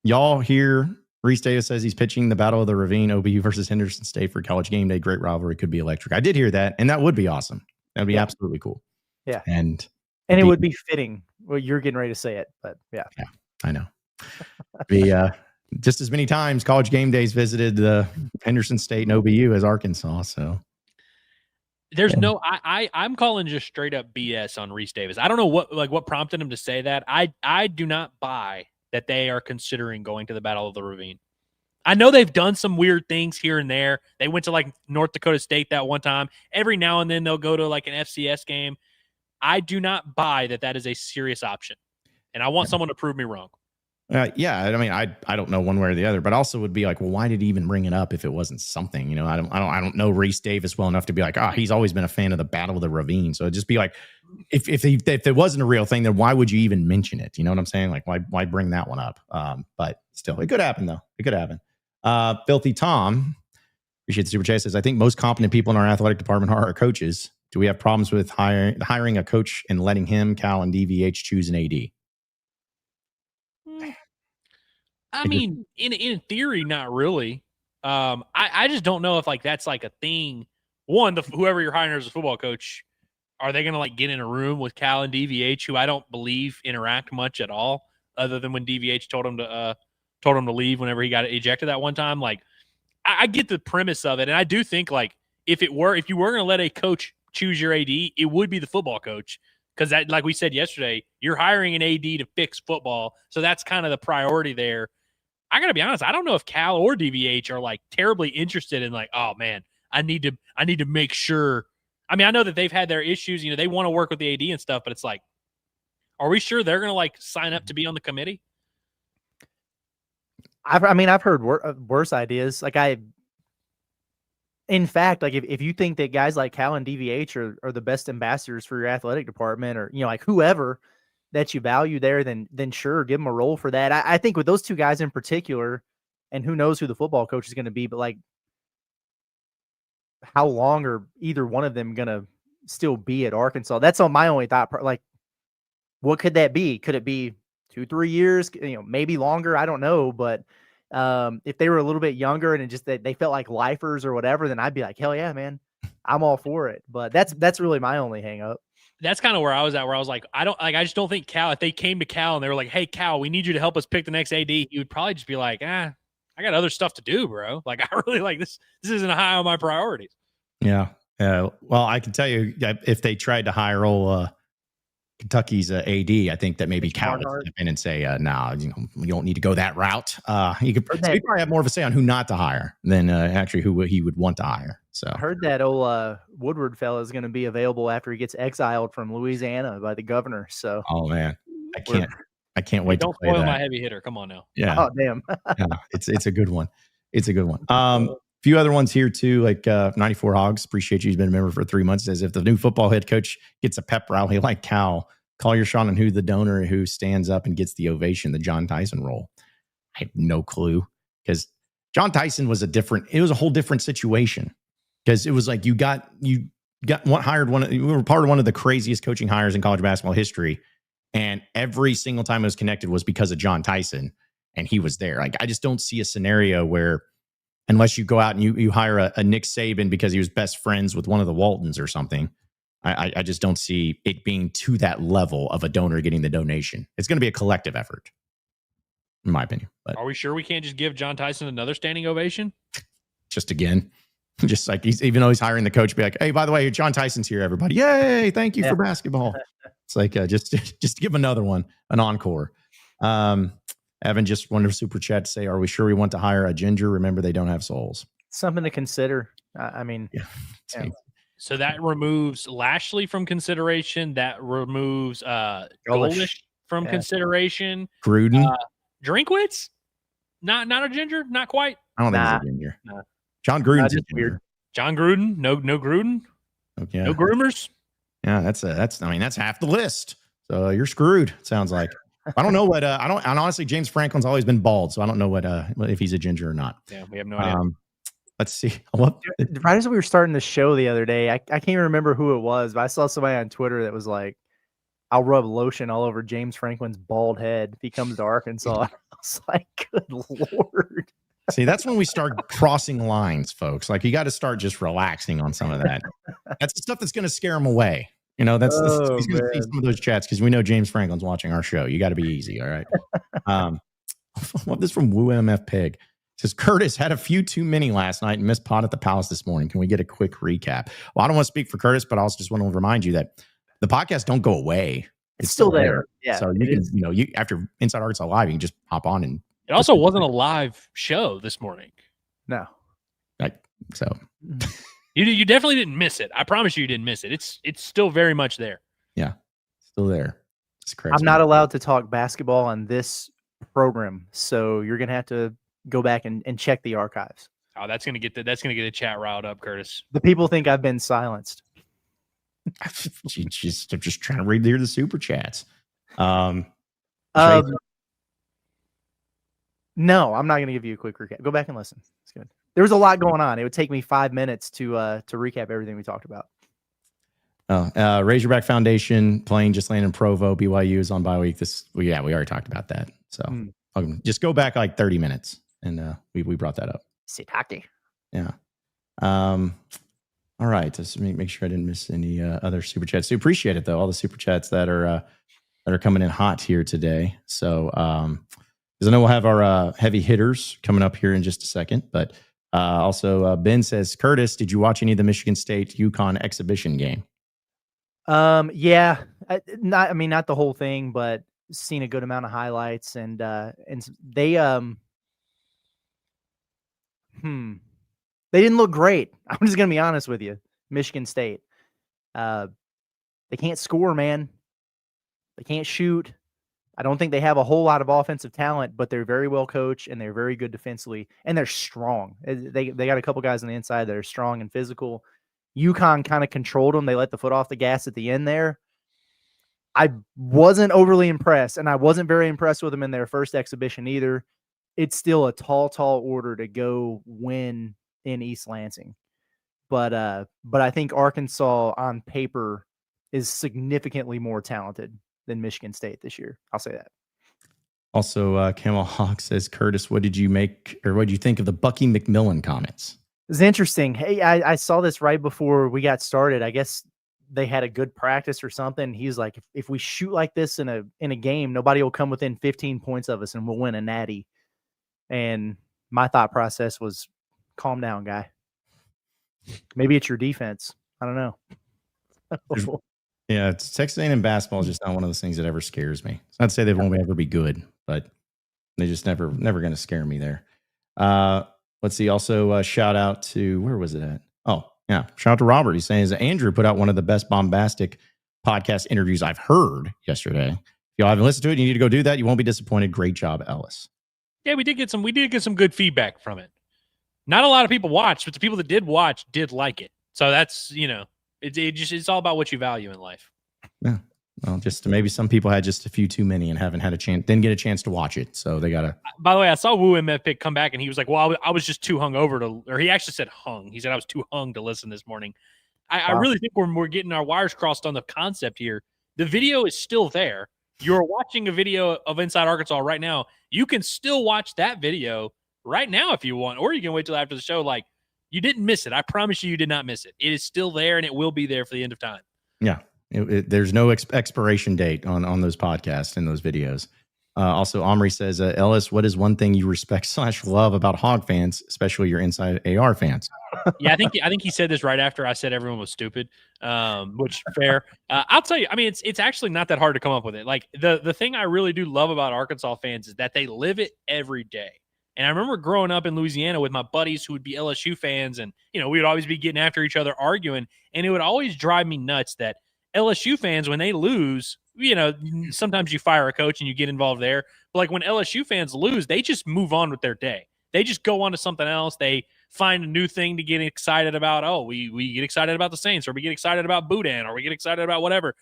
y'all hear Reese Davis says he's pitching the Battle of the Ravine, OBU versus Henderson State for College Game Day. Great rivalry, could be electric. I did hear that, and that would be awesome. That'd be absolutely cool. Yeah, and it would be fitting. Well, you're getting ready to say it, but yeah, I know. Be just as many times College Game Days visited Henderson State and OBU as Arkansas. So there's I'm calling just straight up BS on Reese Davis. I don't know what prompted him to say that. I do not buy that they are considering going to the Battle of the Ravine. I know they've done some weird things here and there. They went to like North Dakota State that one time. Every now and then they'll go to like an FCS game. I do not buy that is a serious option, and I want someone to prove me wrong. Yeah, I mean, I don't know one way or the other, but also would be like, well, why did he even bring it up if it wasn't something? You know, I don't know Reese Davis well enough to be like, he's always been a fan of the Battle of the Ravine. So it'd just be like, if it wasn't a real thing, then why would you even mention it? You know what I'm saying? Like, why bring that one up? But still, it could happen though. It could happen. Filthy Tom, appreciate the super chat, says, I think most competent people in our athletic department are our coaches. Do we have problems with hiring a coach and letting him, Cal, and DVH choose an AD? I mean, in theory, not really. I just don't know if like that's like a thing. One, whoever you're hiring as a football coach, are they going to like get in a room with Cal and DVH, who I don't believe interact much at all, other than when DVH told him to leave whenever he got ejected that one time. Like, I get the premise of it, and I do think like if you were going to let a coach choose your AD, it would be the football coach. Because that, like we said yesterday, you're hiring an AD to fix football. So that's kind of the priority there. I got to be honest, I don't know if Cal or DVH are like terribly interested in like, oh man, I need to make sure. I mean, I know that they've had their issues, you know, they want to work with the AD and stuff, but it's like, are we sure they're going to like sign up to be on the committee? I've heard worse ideas. In fact, like if you think that guys like Cal and DVH are the best ambassadors for your athletic department, or, you know, like whoever that you value there, then sure, give them a role for that. I think with those two guys in particular, and who knows who the football coach is going to be, but like how long are either one of them going to still be at Arkansas? That's on my only thought. Like, what could that be? Could it be 2-3 years? You know, maybe longer. I don't know, but if they were a little bit younger and they felt like lifers or whatever, then I'd be like, hell yeah, man, I'm all for it. But that's really my only hang up. That's kind of where I was at, where I was like, I just don't think Cal, if they came to Cal and they were like, hey Cal, we need you to help us pick the next AD, he would probably just be like, I got other stuff to do, bro. Like, I really like this isn't high on my priorities. Yeah. Well, I can tell you, if they tried to hire old Kentucky's AD, I think that maybe Cal would step in and say, "Nah, you know, you don't need to go that route." He probably have more of a say on who not to hire than actually who he would want to hire. So I heard that old Woodward fella is going to be available after he gets exiled from Louisiana by the governor. So, oh man, I can't wait to play spoil that. my heavy hitter. Come on now. Yeah. Oh damn. Yeah, it's a good one. It's a good one. Few other ones here too, like 94 Hogs. Appreciate you. He's been a member for 3 months. Says if the new football head coach gets a pep rally like Cal, call your shot on who the donor who stands up and gets the ovation, the John Tyson role. I have no clue, because John Tyson was it was a whole different situation, because it was like you were part of one of the craziest coaching hires in college basketball history. And every single time it was connected was because of John Tyson, and he was there. Like, I just don't see a scenario where, unless you go out and you hire a Nick Saban because he was best friends with one of the Waltons or something, I just don't see it being to that level of a donor getting the donation. It's going to be a collective effort, in my opinion. But are we sure we can't just give John Tyson another standing ovation? Just again, just like even though he's hiring the coach, be like, hey, by the way, John Tyson's here, everybody. Yay, thank you for basketball. It's like, just give another one, an encore. Evan just wanted to super chat to say, are we sure we want to hire a ginger? Remember, they don't have souls. Something to consider. I mean, So that removes Lashlee from consideration. That removes Goldish from consideration. Gruden, Drinkwitz, not a ginger, not quite. I don't think he's a ginger. Nah. John Gruden's weird. John Gruden, no Gruden, okay. No groomers. Yeah, that's half the list. So you're screwed. It sounds like. I don't know what. And honestly, James Franklin's always been bald, so I don't know what if he's a ginger or not. Yeah, we have no idea. Let's see. Right as we were starting the show the other day, I can't even remember who it was, but I saw somebody on Twitter that was like, I'll rub lotion all over James Franklin's bald head if he comes to Arkansas. I was like, good Lord. See, that's when we start crossing lines, folks. Like, you got to start just relaxing on some of that. That's the stuff that's going to scare him away. You know, he's going to see some of those chats, because we know James Franklin's watching our show. You got to be easy. All right. I love this from Woo MF Pig. It says, Curtis had a few too many last night and missed pot at the Palace this morning. Can we get a quick recap? Well, I don't want to speak for Curtis, but I also just want to remind you that the podcast don't go away. It's still there. Yeah. So you after Inside Arkansas Live, you can just hop on and. It also wasn't a live show this morning. No. So you definitely didn't miss it. I promise you didn't miss it. It's still very much there. Yeah. Still there. It's crazy. I'm not allowed to talk basketball on this program, so you're gonna have to go back and check the archives. Oh, that's gonna get the chat riled up, Curtis. The people think I've been silenced. I'm just trying to read the super chats. No, I'm not going to give you a quick recap. Go back and listen. It's good. There was a lot going on. It would take me 5 minutes to recap everything we talked about. Razorback Foundation playing just landed in Provo. BYU is on bye week. We already talked about that. So just go back like 30 minutes, and we brought that up. Sitake. Yeah. All right. Just make sure I didn't miss any other super chats. So appreciate it though. All the super chats that are coming in hot here today. So because I know we'll have our heavy hitters coming up here in just a second, but also Ben says, Curtis, did you watch any of the Michigan State UConn exhibition game? Yeah, not the whole thing, but seen a good amount of highlights, and they didn't look great. I'm just gonna be honest with you. Michigan State, they can't score, man. They can't shoot. I don't think they have a whole lot of offensive talent, but they're very well coached and they're very good defensively, and they're strong. They got a couple guys on the inside that are strong and physical. UConn kind of controlled them. They let the foot off the gas at the end there. I wasn't overly impressed, and I wasn't very impressed with them in their first exhibition either. It's still a tall order to go win in East Lansing. But I think Arkansas on paper is significantly more talented than Michigan State this year. I'll say that. Also, Camel Hawk says, Curtis, what did you think of the Bucky McMillan comments? It's interesting. Hey, I saw this right before we got started. I guess they had a good practice or something. He's like, if we shoot like this in a game, nobody will come within 15 points of us and we'll win a natty. And my thought process was, calm down, guy. Maybe it's your defense. I don't know. Yeah, Texas A&M basketball is just not one of those things that ever scares me. It's not to say they won't ever be good, but they just never going to scare me there. Let's see. Also, shout out to, where was it at? Oh, yeah. Shout out to Robert. He's saying that Andrew put out one of the best bombastic podcast interviews I've heard yesterday. If y'all haven't listened to it, you need to go do that. You won't be disappointed. Great job, Ellis. Yeah, we did get some good feedback from it. Not a lot of people watched, but the people that did watch did like it. So that's, it's all about what you value in life. Yeah. Well, just maybe some people had just a few too many and didn't get a chance to watch it. So they got to. By the way, I saw Woo MF Pick come back and he was like, well, I was just too hungover or he actually said hung. He said I was too hung to listen this morning. I really think we're getting our wires crossed on the concept here. The video is still there. You're watching a video of Inside Arkansas right now. You can still watch that video right now if you want, or you can wait till after the show. Like, you didn't miss it. I promise you did not miss it. It is still there, and it will be there for the end of time. Yeah. There's no expiration date on those podcasts and those videos. Also, Omri says, Ellis, what is one thing you respect / love about Hog fans, especially your Inside AR fans? Yeah, I think he said this right after I said everyone was stupid, which fair. I'll tell you, I mean, it's actually not that hard to come up with it. Like the thing I really do love about Arkansas fans is that they live it every day. And I remember growing up in Louisiana with my buddies who would be LSU fans, and we would always be getting after each other, arguing, and it would always drive me nuts that LSU fans, when they lose, sometimes you fire a coach and you get involved there. But like when LSU fans lose, they just move on with their day. They just go on to something else. They find a new thing to get excited about. Oh, we get excited about the Saints, or we get excited about Boudin, or we get excited about whatever.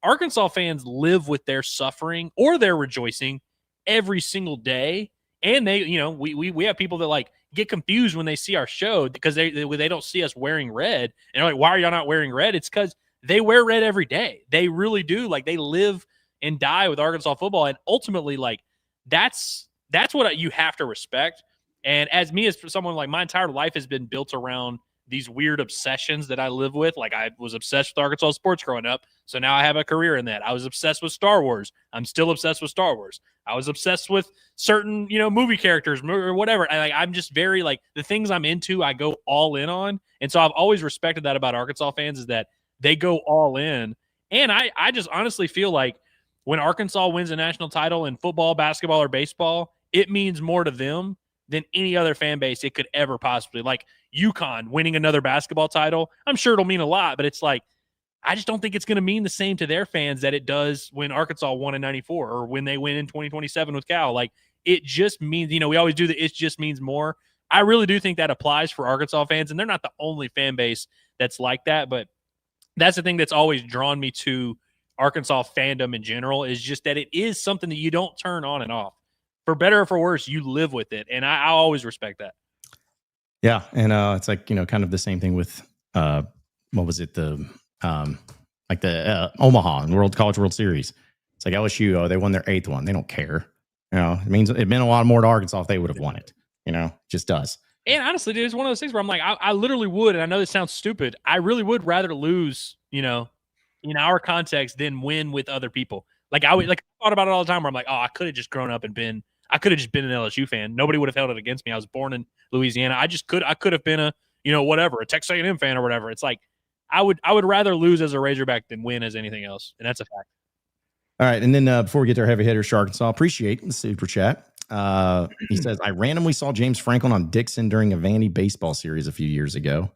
Arkansas fans live with their suffering or their rejoicing every single day. And they, we have people that like get confused when they see our show because they don't see us wearing red. And they're like, why are y'all not wearing red? It's because they wear red every day. They really do. Like, they live and die with Arkansas football. And ultimately, like, that's what you have to respect. And as someone, like, my entire life has been built around these weird obsessions that I live with. Like, I was obsessed with Arkansas sports growing up, so now I have a career in that. I was obsessed with Star Wars. I'm still obsessed with Star Wars. I was obsessed with certain, movie characters or whatever. I'm just very, like, the things I'm into, I go all in on. And so I've always respected that about Arkansas fans, is that they go all in. And I just honestly feel like when Arkansas wins a national title in football, basketball, or baseball, it means more to them than any other fan base it could ever possibly. Like UConn winning another basketball title, I'm sure it'll mean a lot, but it's like, I just don't think it's going to mean the same to their fans that it does when Arkansas won in 94 or when they win in 2027 with Cal. Like, it just means, we always do the it just means more. I really do think that applies for Arkansas fans, and they're not the only fan base that's like that, but that's the thing that's always drawn me to Arkansas fandom in general, is just that it is something that you don't turn on and off. For better or for worse, you live with it. And I always respect that. Yeah. And it's like, kind of the same thing with, what was it? The Omaha and College World Series. It's like LSU, they won their 8th one. They don't care. It means it meant a lot more to Arkansas if they would have won it. It just does. And honestly, dude, it's one of those things where I'm like, I literally would, and I know this sounds stupid, I really would rather lose, in our context than win with other people. Like, I thought about it all the time where I'm like, oh, I could have just grown up and I could have just been an LSU fan. Nobody would have held it against me. I was born in Louisiana. I could have been a Texas A&M fan or whatever. It's like, I would rather lose as a Razorback than win as anything else. And that's a fact. All right. And then before we get to our heavy hitters, Arkansas, appreciate the super chat. He says, I randomly saw James Franklin on Dixon during a Vandy baseball series a few years ago.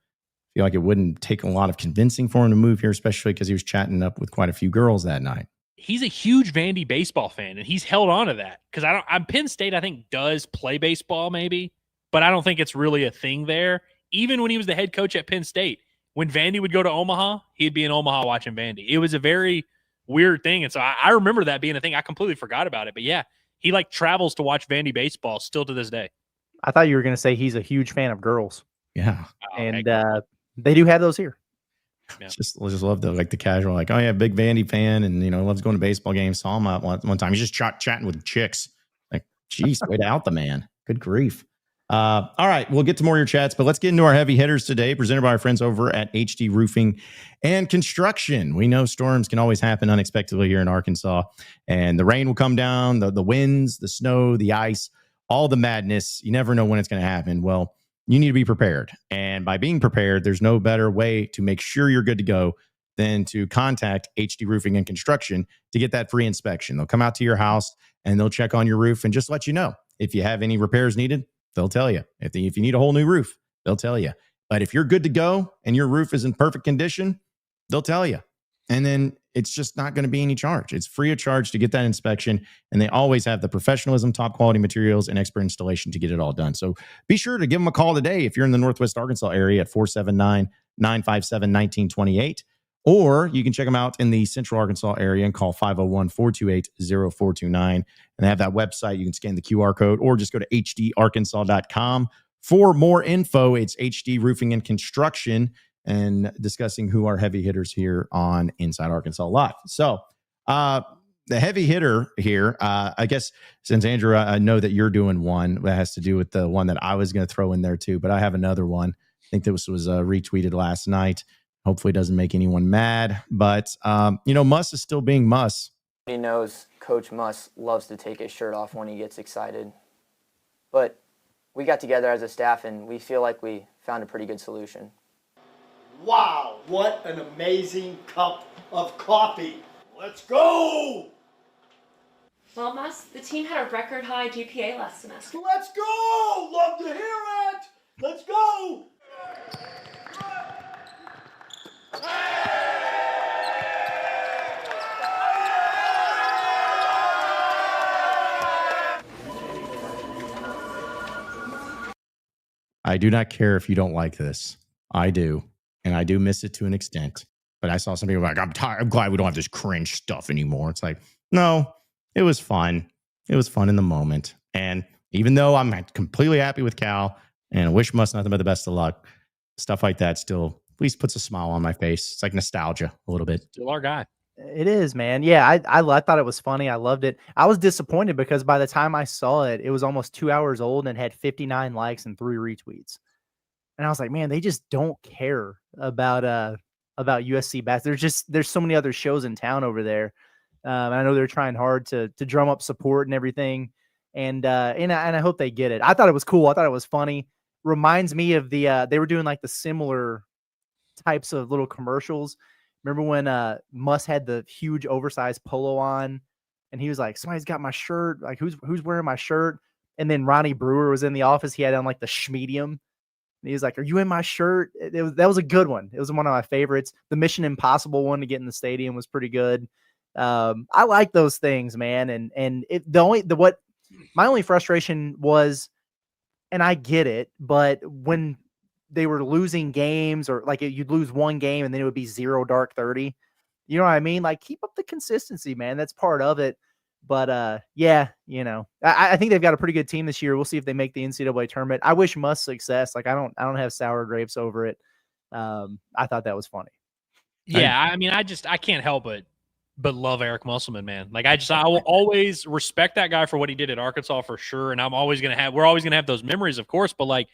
Feel like it wouldn't take a lot of convincing for him to move here, especially because he was chatting up with quite a few girls that night. He's a huge Vandy baseball fan, and he's held on to that because Penn State, I think, does play baseball maybe, but I don't think it's really a thing there. Even when he was the head coach at Penn State, when Vandy would go to Omaha, he'd be in Omaha watching Vandy. It was a very weird thing. And so I remember that being a thing. I completely forgot about it, but yeah, he travels to watch Vandy baseball still to this day. I thought you were going to say he's a huge fan of girls. Yeah. And they do have those here. Yeah. Just love the casual, like, oh yeah, big Vandy fan, and loves going to baseball games. Saw him out one time. He's just chatting with chicks. Like, geez, way to out the man. Good grief. All right, we'll get to more of your chats, but let's get into our heavy hitters today, presented by our friends over at HD Roofing and Construction. We know storms can always happen unexpectedly here in Arkansas, and the rain will come down, the winds, the snow, the ice, all the madness. You never know when it's going to happen. Well, you need to be prepared. And by being prepared, there's no better way to make sure you're good to go than to contact HD Roofing and Construction to get that free inspection. They'll come out to your house and they'll check on your roof and just let you know. If you have any repairs needed, they'll tell you. If you need a whole new roof, they'll tell you. But if you're good to go and your roof is in perfect condition, they'll tell you. And then it's just not going to be any charge. It's free of charge to get that inspection. And they always have the professionalism, top quality materials, and expert installation to get it all done. So be sure to give them a call today if you're in the Northwest Arkansas area at 479-957-1928. Or you can check them out in the Central Arkansas area and call 501-428-0429. And they have that website. You can scan the QR code or just go to hdarkansas.com. For more info, it's HD Roofing and Construction, and discussing who are heavy hitters here on Inside Arkansas Live. So the heavy hitter here, I guess, since Andrew, I know that you're doing one that has to do with the one that I was going to throw in there too, but I have another one. I think this was retweeted last night. Hopefully it doesn't make anyone mad, but Muss is still being Muss. He knows Coach Muss loves to take his shirt off when he gets excited, but we got together as a staff and we feel like we found a pretty good solution. Wow, what an amazing cup of coffee. Let's go! Well, Muss, the team had a record high GPA last semester. Let's go! Love to hear it! Let's go! I do not care if you don't like this. I do. And I do miss it to an extent. But I saw some people like, I'm tired. I'm glad we don't have this cringe stuff anymore. It's like, no, it was fun. It was fun in the moment. And even though I'm completely happy with Cal and I wish Muss nothing but the best of luck, stuff like that still at least puts a smile on my face. It's like nostalgia a little bit. Still our guy. It is, man. Yeah, I thought it was funny. I loved it. I was disappointed because by the time I saw it, it was almost 2 hours old and had 59 likes and 3 retweets. And I was like, man, they just don't care about USC basketball. There's so many other shows in town over there. And I know they're trying hard to drum up support and everything. And I hope they get it. I thought it was cool. I thought it was funny. Reminds me of the they were doing like the similar types of little commercials. Remember when Muss had the huge oversized polo on and he was like, somebody's got my shirt. Like who's wearing my shirt? And then Ronnie Brewer was in the office. He had on like the schmedium. And he was like, are you in my shirt? That was a good one. It was one of my favorites. The Mission Impossible one to get in the stadium was pretty good. I like those things, man. And my only frustration was, and I get it, but when they were losing games or like you'd lose one game and then it would be 0 dark 30, you know what I mean? Like keep up the consistency, man. That's part of it. But yeah, I think they've got a pretty good team this year. We'll see if they make the NCAA tournament. I wish Muss success. Like I don't have sour grapes over it. I thought that was funny. Yeah, I mean, I can't help but love Eric Musselman, man. Like I will always respect that guy for what he did at Arkansas for sure. And we're always gonna have those memories, of course. But like,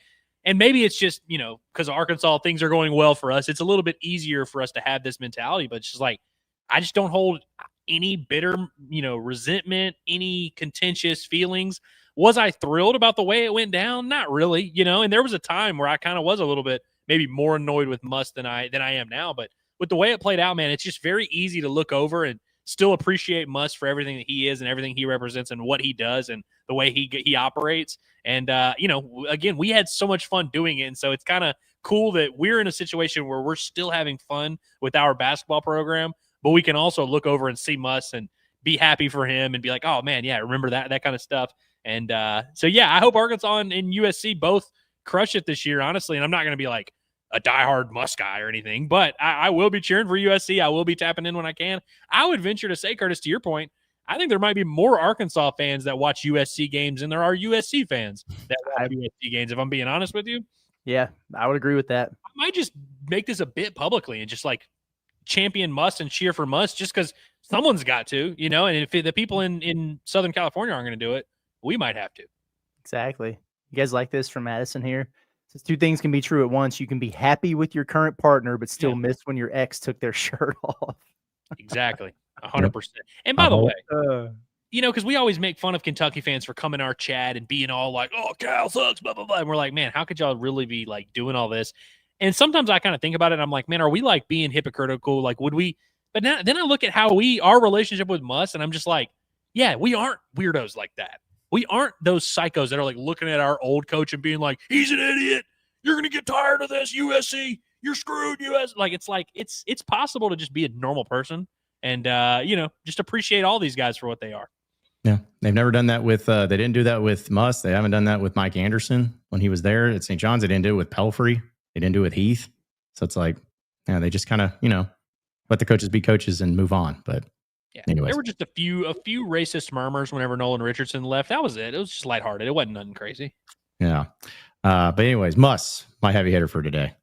and maybe it's just because Arkansas things are going well for us. It's a little bit easier for us to have this mentality. But it's just like I just don't hold any bitter, resentment, any contentious feelings. Was I thrilled about the way it went down? Not really, And there was a time where I kind of was a little bit maybe more annoyed with Muss than I am now. But with the way it played out, man, it's just very easy to look over and still appreciate Muss for everything that he is and everything he represents and what he does and the way he operates. And, again, we had so much fun doing it. And so it's kind of cool that we're in a situation where we're still having fun with our basketball program, but we can also look over and see Muss and be happy for him and be like, oh, man, yeah, remember that kind of stuff. And so, yeah, I hope Arkansas and USC both crush it this year, honestly. And I'm not going to be like a diehard Muss guy or anything, but I will be cheering for USC. I will be tapping in when I can. I would venture to say, Curtis, to your point, I think there might be more Arkansas fans that watch USC games than there are USC fans that watch USC games, if I'm being honest with you. Yeah, I would agree with that. I might just make this a bit publicly and just like champion Muss and cheer for Muss just because someone's got to, and if the people in Southern California aren't going to do it, we might have to. Exactly. You guys like this from Madison here? Says 2 things can be true at once. You can be happy with your current partner, but still miss when your ex took their shirt off. Exactly. 100%. And by the way, because we always make fun of Kentucky fans for coming to our chat and being all like, oh, Cal sucks, blah, blah, blah. And we're like, man, how could y'all really be like doing all this? And sometimes I kind of think about it and I'm like, man, are we like being hypocritical? Like, would we? But then I look at our relationship with Muss and I'm just like, yeah, we aren't weirdos like that. We aren't those psychos that are like looking at our old coach and being like, he's an idiot. You're going to get tired of this, USC. You're screwed, US. Like, it's possible to just be a normal person and, just appreciate all these guys for what they are. Yeah. They've never done that with, they didn't do that with Muss. They haven't done that with Mike Anderson when he was there at St. John's. They didn't do it with Pelfrey. They didn't do it with Heath. So it's like, yeah, they just kind of, let the coaches be coaches and move on. But Yeah, anyways, there were just a few racist murmurs whenever Nolan Richardson left. That was it. It was just lighthearted. It wasn't nothing crazy. yeah. But anyways, my heavy hitter for today.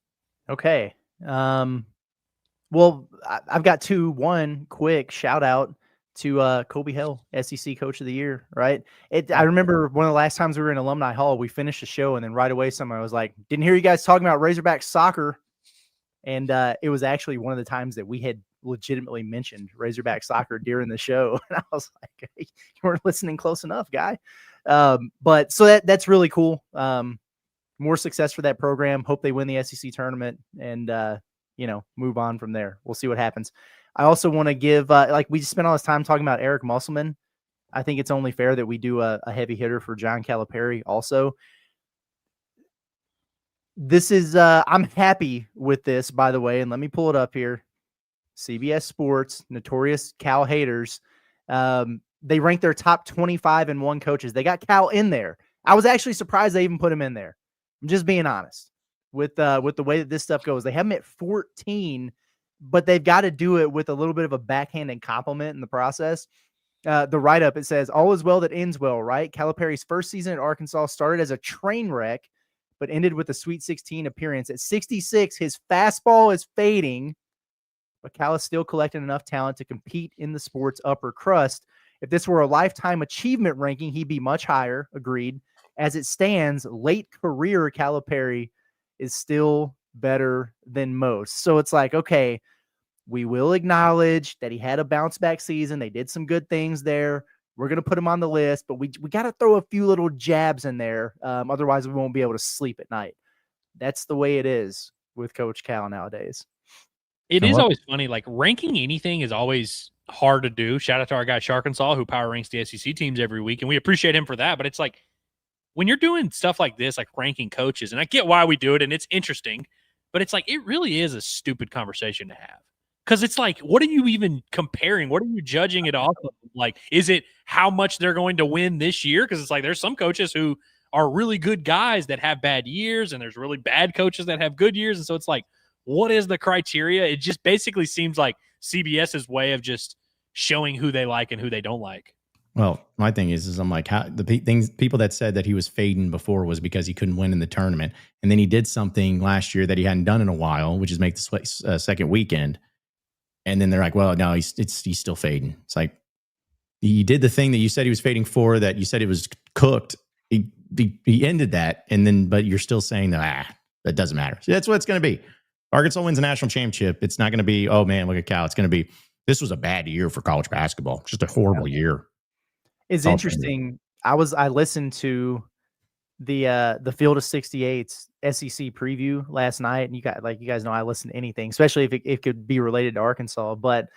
Okay. Well, I've got two. One quick shout out to Kobe Hill, SEC Coach of the Year. Right. I remember one of the last times we were in Alumni Hall, we finished the show, and then right away someone was like, "Didn't hear you guys talking about Razorback soccer." And it was actually one of the times that we had legitimately mentioned Razorback soccer during the show. And I was like, hey, you weren't listening close enough, guy. But so that's really cool. More success for that program. Hope they win the SEC tournament and, move on from there. We'll see what happens. I also want to give, we just spent all this time talking about Eric Musselman. I think it's only fair that we do a heavy hitter for John Calipari also. This is, I'm happy with this, by the way, and let me pull it up here. CBS Sports, notorious Cal haters. They ranked their top 25 and 1 coaches. They got Cal in there. I was actually surprised they even put him in there. I'm just being honest with the way that this stuff goes. They have him at 14, but they've got to do it with a little bit of a backhanded compliment in the process. The write-up, it says, all is well that ends well, right? Calipari's first season at Arkansas started as a train wreck, but ended with a Sweet 16 appearance. At 66, his fastball is fading, but Cal is still collecting enough talent to compete in the sport's upper crust. If this were a lifetime achievement ranking, he'd be much higher, agreed. As it stands, late career Calipari is still better than most. So it's like, okay, we will acknowledge that he had a bounce back season. They did some good things there. We're going to put him on the list, but we got to throw a few little jabs in there. Otherwise, we won't be able to sleep at night. That's the way it is with Coach Cal nowadays. It is always funny. Like, ranking anything is always hard to do. Shout out to our guy Sharkensaw, who power ranks the SEC teams every week, and we appreciate him for that. But it's like, when you're doing stuff like this, like ranking coaches, and I get why we do it, and it's interesting, but it's like, it really is a stupid conversation to have. Because it's like, what are you even comparing? What are you judging it off of? Like, is it how much they're going to win this year? Because it's like, there's some coaches who are really good guys that have bad years, and there's really bad coaches that have good years. And so it's like, what is the criteria? It just basically seems like CBS's way of just showing who they like and who they don't like. Well, my thing is I'm like, how people that said that he was fading before was because he couldn't win in the tournament. And then he did something last year that he hadn't done in a while, which is make the second weekend. And then they're like, well, no, he's still fading. It's like, he did the thing that you said he was fading for, that you said it was cooked. He ended that. And then, but you're still saying that doesn't matter. So that's what it's going to be. Arkansas wins a national championship. It's not going to be, oh man, look at Cal. It's going to be, this was a bad year for college basketball. Just a horrible year. It's interesting. I listened to the Field of 68's SEC preview last night, and you guys know I listen to anything, especially if it could be related to Arkansas. But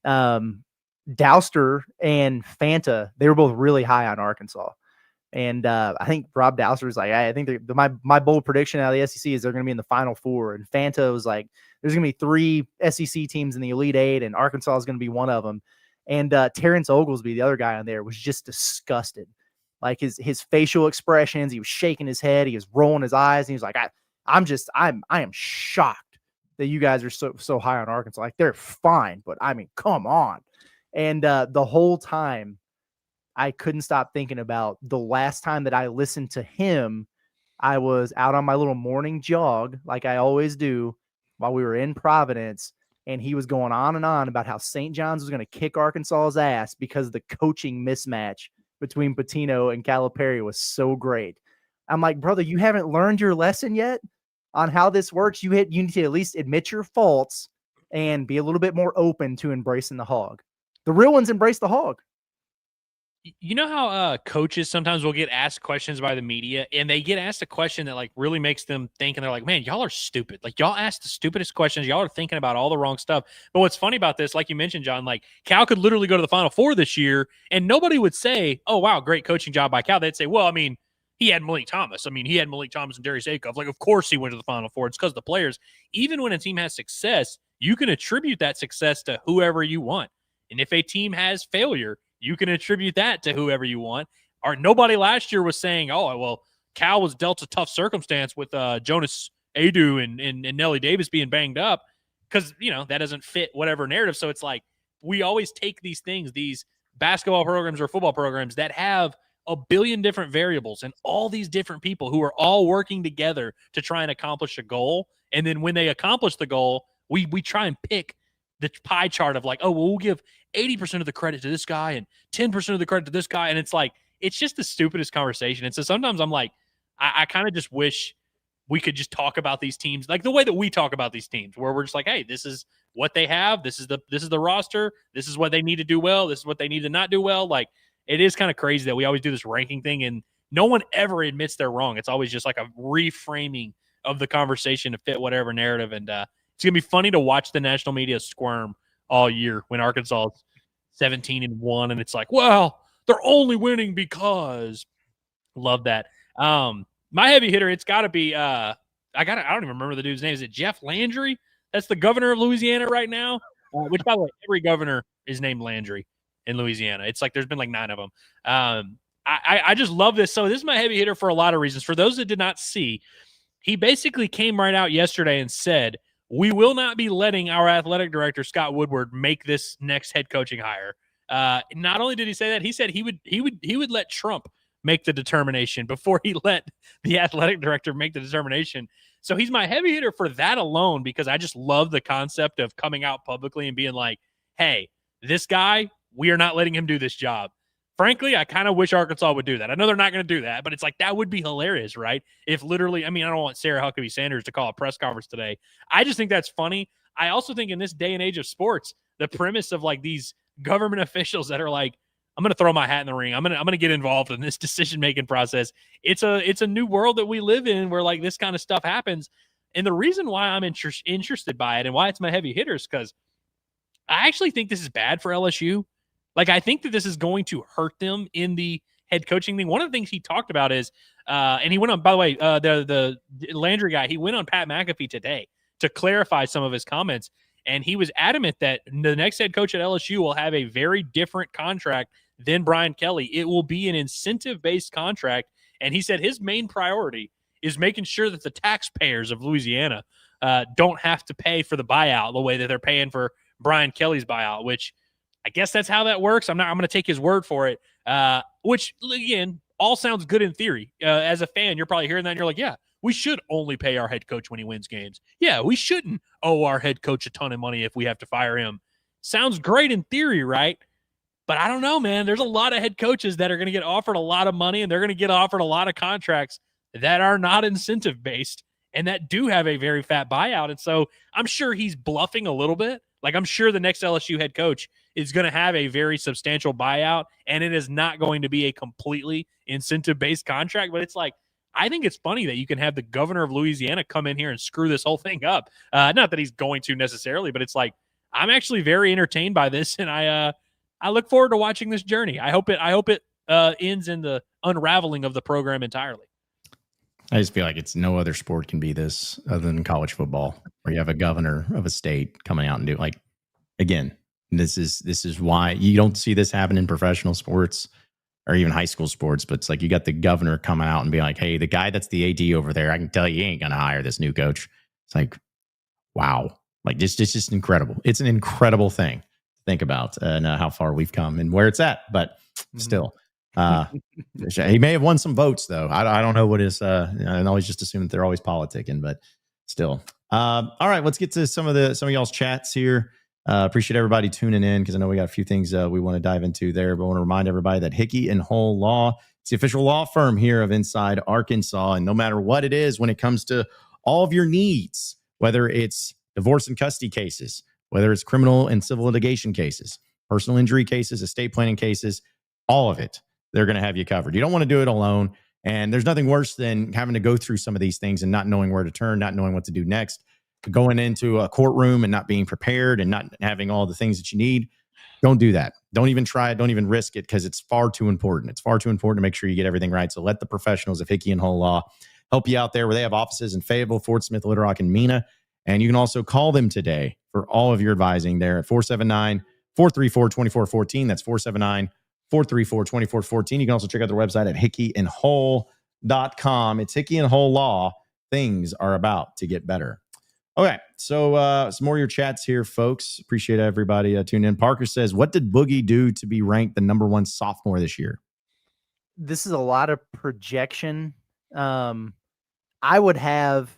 Douster and Fanta, they were both really high on Arkansas, and I think Rob Douster was like, I think my bold prediction out of the SEC is they're going to be in the Final Four, and Fanta was like, there's going to be 3 SEC teams in the Elite Eight, and Arkansas is going to be one of them. And Terrence Oglesby, the other guy on there, was just disgusted. Like his facial expressions, he was shaking his head, he was rolling his eyes, and he was like, I am shocked that you guys are so high on Arkansas. Like, they're fine, but I mean, come on. And the whole time, I couldn't stop thinking about the last time that I listened to him. I was out on my little morning jog, like I always do, while we were in Providence. And he was going on and on about how St. John's was going to kick Arkansas's ass because the coaching mismatch between Pitino and Calipari was so great. I'm like, brother, you haven't learned your lesson yet on how this works. You need to at least admit your faults and be a little bit more open to embracing the hog. The real ones embrace the hog. You know how coaches sometimes will get asked questions by the media, and they get asked a question that like really makes them think, and they're like, man, y'all are stupid. Like, y'all ask the stupidest questions. Y'all are thinking about all the wrong stuff. But what's funny about this, like you mentioned, John, like Cal could literally go to the Final Four this year, and nobody would say, oh, wow, great coaching job by Cal. They'd say, well, I mean, he had Malik Thomas. I mean, he had Malik Thomas and Darius Acuff. Like, of course he went to the Final Four. It's because the players, even when a team has success, you can attribute that success to whoever you want. And if a team has failure, you can attribute that to whoever you want. Or nobody last year was saying, oh, well, Cal was dealt a tough circumstance with Jonas Adu and Nelly Davis being banged up. because, that doesn't fit whatever narrative. So it's like, we always take these things, these basketball programs or football programs that have a billion different variables and all these different people who are all working together to try and accomplish a goal. And then when they accomplish the goal, we try and pick the pie chart of like, oh, well, we'll give 80% of the credit to this guy and 10% of the credit to this guy. And it's like, it's just the stupidest conversation. And so sometimes I'm like, I kind of just wish we could just talk about these teams like the way that we talk about these teams, where we're just like, hey, this is what they have. This is the roster. This is what they need to do well. This is what they need to not do well. Like, it is kind of crazy that we always do this ranking thing and no one ever admits they're wrong. It's always just like a reframing of the conversation to fit whatever narrative. And it's going to be funny to watch the national media squirm all year when Arkansas is 17-1. And it's like, well, they're only winning because. Love that. My heavy hitter, it's got to be I don't even remember the dude's name. Is it Jeff Landry? That's the governor of Louisiana right now. Which, by the way, every governor is named Landry in Louisiana. It's like there's been like 9 of them. I just love this. So this is my heavy hitter for a lot of reasons. For those that did not see, he basically came right out yesterday and said, we will not be letting our athletic director, Scott Woodward, make this next head coaching hire. Not only did he say that, he said he would let Trump make the determination before he let the athletic director make the determination. So he's my heavy hitter for that alone, because I just love the concept of coming out publicly and being like, hey, this guy, we are not letting him do this job. Frankly, I kind of wish Arkansas would do that. I know they're not going to do that, but it's like, that would be hilarious, right? If literally, I don't want Sarah Huckabee Sanders to call a press conference today. I just think that's funny. I also think in this day and age of sports, the premise of like these government officials that are like, I'm going to throw my hat in the ring. I'm going to get involved in this decision-making process. It's a new world that we live in where like this kind of stuff happens. And the reason why I'm interested by it and why it's my heavy hitter is because I actually think this is bad for LSU. Like, I think that this is going to hurt them in the head coaching thing. One of the things he talked about is, and he went on, by the way, the Landry guy, he went on Pat McAfee today to clarify some of his comments. And he was adamant that the next head coach at LSU will have a very different contract than Brian Kelly. It will be an incentive-based contract. And he said his main priority is making sure that the taxpayers of Louisiana don't have to pay for the buyout the way that they're paying for Brian Kelly's buyout, which I guess that's how that works. I'm going to take his word for it, which, again, all sounds good in theory. As a fan, you're probably hearing that and you're like, yeah, we should only pay our head coach when he wins games. Yeah, we shouldn't owe our head coach a ton of money if we have to fire him. Sounds great in theory, right? But I don't know, man. There's a lot of head coaches that are going to get offered a lot of money, and they're going to get offered a lot of contracts that are not incentive-based and that do have a very fat buyout. And so I'm sure he's bluffing a little bit. Like, I'm sure the next LSU head coach is going to have a very substantial buyout, and it is not going to be a completely incentive-based contract. But it's like, I think it's funny that you can have the governor of Louisiana come in here and screw this whole thing up. Not that he's going to necessarily, but it's like, I'm actually very entertained by this, and I look forward to watching this journey. I hope it ends in the unraveling of the program entirely. I just feel like it's no other sport can be this other than college football, where you have a governor of a state coming out and do, like, again, this is why you don't see this happen in professional sports or even high school sports. But it's like, you got the governor coming out and being like, hey, the guy that's the AD over there, I can tell you ain't going to hire this new coach. It's like, wow. Like, it's just incredible. It's an incredible thing to think about and how far we've come and where it's at. But still, he may have won some votes, though. I don't know what is. I always just assume that they're always politicking, but still. All right, let's get to some of y'all's chats here. Appreciate everybody tuning in, because I know we got a few things we want to dive into there. But I want to remind everybody that Hickey and Hull Law, it's the official law firm here of Inside Arkansas. And no matter what it is, when it comes to all of your needs, whether it's divorce and custody cases, whether it's criminal and civil litigation cases, personal injury cases, estate planning cases, all of it, they're going to have you covered. You don't want to do it alone. And there's nothing worse than having to go through some of these things and not knowing where to turn, not knowing what to do next, going into a courtroom and not being prepared and not having all the things that you need. Don't do that. Don't even try it. Don't even risk it, because it's far too important. It's far too important to make sure you get everything right. So let the professionals of Hickey and Hull Law help you out there, where they have offices in Fayetteville, Fort Smith, Little Rock, and Mena. And you can also call them today for all of your advising there at 479-434-2414. That's 479-434-2414. You can also check out their website at hickeyandhull.com. It's Hickey and Hull Law. Things are about to get better. Okay, so some more of your chats here, folks. Appreciate everybody tuning in. Parker says, what did Boogie do to be ranked the number 1 sophomore this year? This is a lot of projection. I would have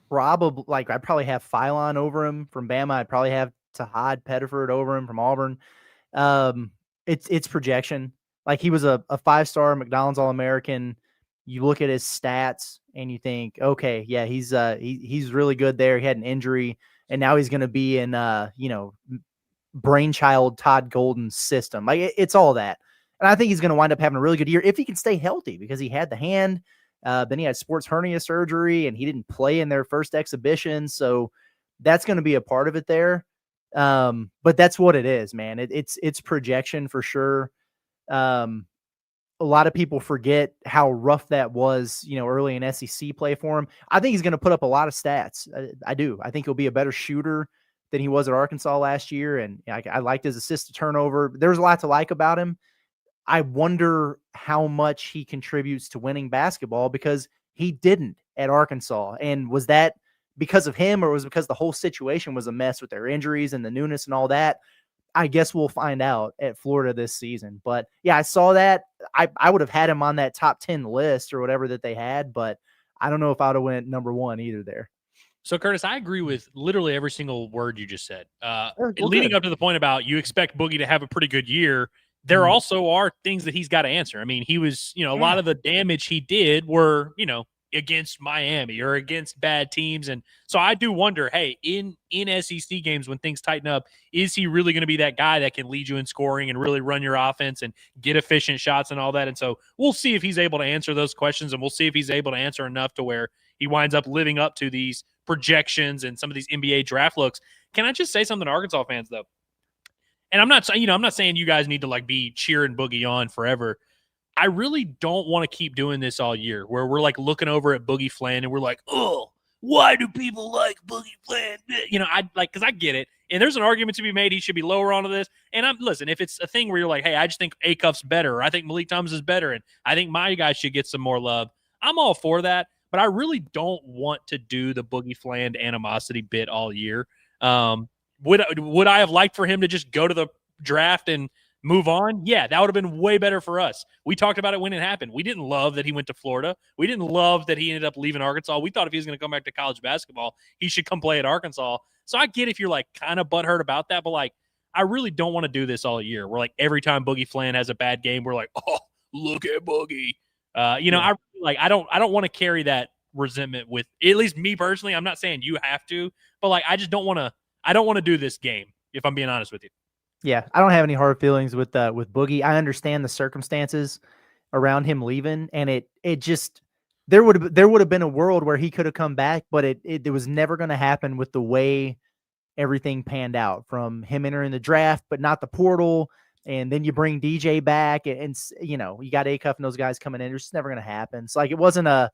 I'd probably have Phylon over him from Bama. I'd probably have Tahad Pettiford over him from Auburn. It's projection. Like, he was a 5-star McDonald's All-American. You look at his stats and you think, okay, yeah, he's really good there. He had an injury, and now he's going to be in brainchild Todd Golden's system. Like, it's all that. And I think he's going to wind up having a really good year if he can stay healthy, because he had the hand. Then he had sports hernia surgery, and he didn't play in their first exhibition. So that's going to be a part of it there. But that's what it is, man. It's projection for sure. A lot of people forget how rough that was, early in SEC play for him. I think he's going to put up a lot of stats. I do. I think he'll be a better shooter than he was at Arkansas last year. And I liked his assist to turnover. There's a lot to like about him. I wonder how much he contributes to winning basketball, because he didn't at Arkansas. And was that because of him, or was it because the whole situation was a mess with their injuries and the newness and all that? I guess we'll find out at Florida this season. But yeah, I saw that. I would have had him on that top 10 list or whatever that they had, but I don't know if I would have went number 1 either there. So, Curtis, I agree with literally every single word you just said. Leading up to the point about you expect Boogie to have a pretty good year, there also are things that he's got to answer. I mean, he was, a lot of the damage he did were, against Miami or against bad teams. And so I do wonder, hey, in SEC games when things tighten up, is he really going to be that guy that can lead you in scoring and really run your offense and get efficient shots and all that? And so we'll see if he's able to answer those questions, and we'll see if he's able to answer enough to where he winds up living up to these projections and some of these NBA draft looks. Can I just say something to Arkansas fans, though? And I'm not saying you guys need to be cheering Boogie on forever. I really don't want to keep doing this all year, where we're looking over at Boogie Flan and we're like, oh, why do people like Boogie Flan? Because I get it. And there's an argument to be made. He should be lower onto this. And listen, if it's a thing where you're like, hey, I just think Acuff's better, or I think Malik Thomas is better, and I think my guys should get some more love, I'm all for that. But I really don't want to do the Boogie Flan animosity bit all year. Would I have liked for him to just go to the draft and move on? Yeah, that would have been way better for us. We talked about it when it happened. We didn't love that he went to Florida. We didn't love that he ended up leaving Arkansas. We thought if he was going to come back to college basketball, he should come play at Arkansas. So I get if you're kind of butthurt about that, but I really don't want to do this all year. We're every time Boogie Flan has a bad game, we're like, oh, look at Boogie. I don't want to carry that resentment with, at least me personally. I'm not saying you have to, but I just don't want to. I don't want to do this game, if I'm being honest with you. Yeah, I don't have any hard feelings with Boogie. I understand the circumstances around him leaving, and it just there would have been a world where he could have come back, but it was never going to happen with the way everything panned out, from him entering the draft but not the portal, and then you bring DJ back, and you got Acuff and those guys coming in. It's just never going to happen. It's it wasn't a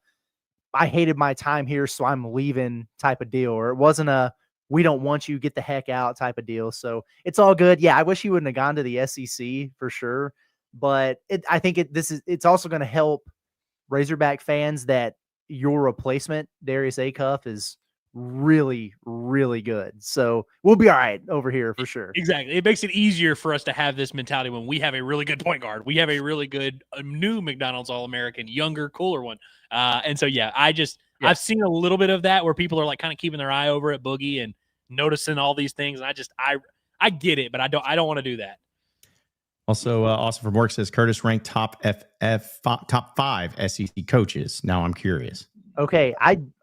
I hated my time here, so I'm leaving type of deal, or it wasn't a we don't want you, get the heck out type of deal. So it's all good. Yeah, I wish he wouldn't have gone to the SEC for sure. But I think it's also going to help Razorback fans that your replacement, Darius Acuff, is really, really good. So we'll be all right over here for sure. Exactly. It makes it easier for us to have this mentality when we have a really good point guard. We have a really good new McDonald's All-American, younger, cooler one. And so, yeah, I've seen a little bit of that where people are kind of keeping their eye over at Boogie and noticing all these things. And I get it, but I don't want to do that. Also, Austin from work says Curtis ranked top 5 SEC coaches. Now I'm curious. Okay,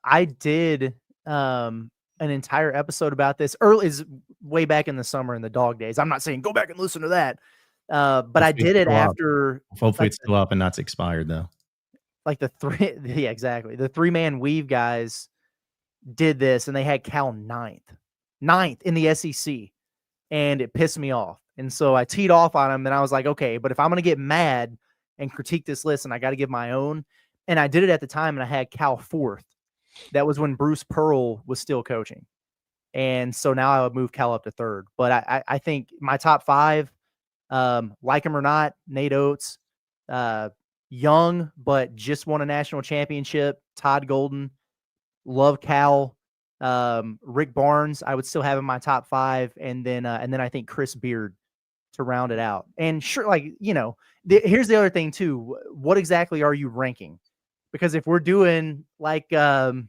I did an entire episode about this is way back in the summer in the dog days. I'm not saying go back and listen to that, but hopefully I did it after. Hopefully it's still up and not expired though. Yeah, exactly. The 3-man weave guys did this, and they had Cal ninth in the SEC, and it pissed me off. And so I teed off on him, and I was like, okay, but if I'm going to get mad and critique this list, and I got to give my own, and I did it at the time, and I had Cal 4th. That was when Bruce Pearl was still coaching. And so now I would move Cal up to 3rd. But I think my top 5, like him or not, Nate Oates, young, but just won a national championship, Todd Golden, love Cal. Rick Barnes, I would still have in my top 5, and then I think Chris Beard to round it out. And sure, like, here's the other thing too. What exactly are you ranking? Because if we're doing like the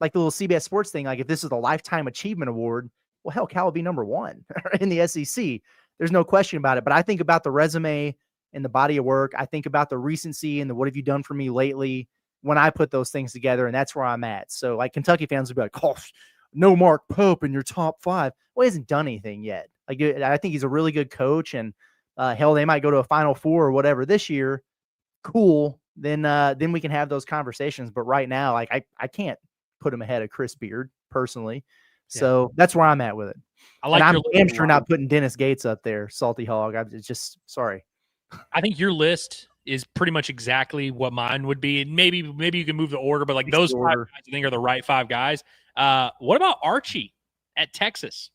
little CBS Sports thing, like if this is the Lifetime Achievement Award, well, hell, Cal will be number 1 in the SEC. There's no question about it. But I think about the resume and the body of work. I think about the recency and the what have you done for me lately when I put those things together, and that's where I'm at. So like Kentucky fans would be like, oh, no Mark Pope in your top 5. Well, he hasn't done anything yet. Like, I think he's a really good coach, and hell, they might go to a Final Four or whatever this year. Cool. Then we can have those conversations. But right now, like I can't put him ahead of Chris Beard personally. So that's where I'm at with it. And I'm damn sure not putting Dennis Gates up there, Salty Hog. I'm just sorry. I think your list is pretty much exactly what mine would be. And maybe you can move the order, but like those 5 guys I think are the right 5 guys. What about Archie at Texas?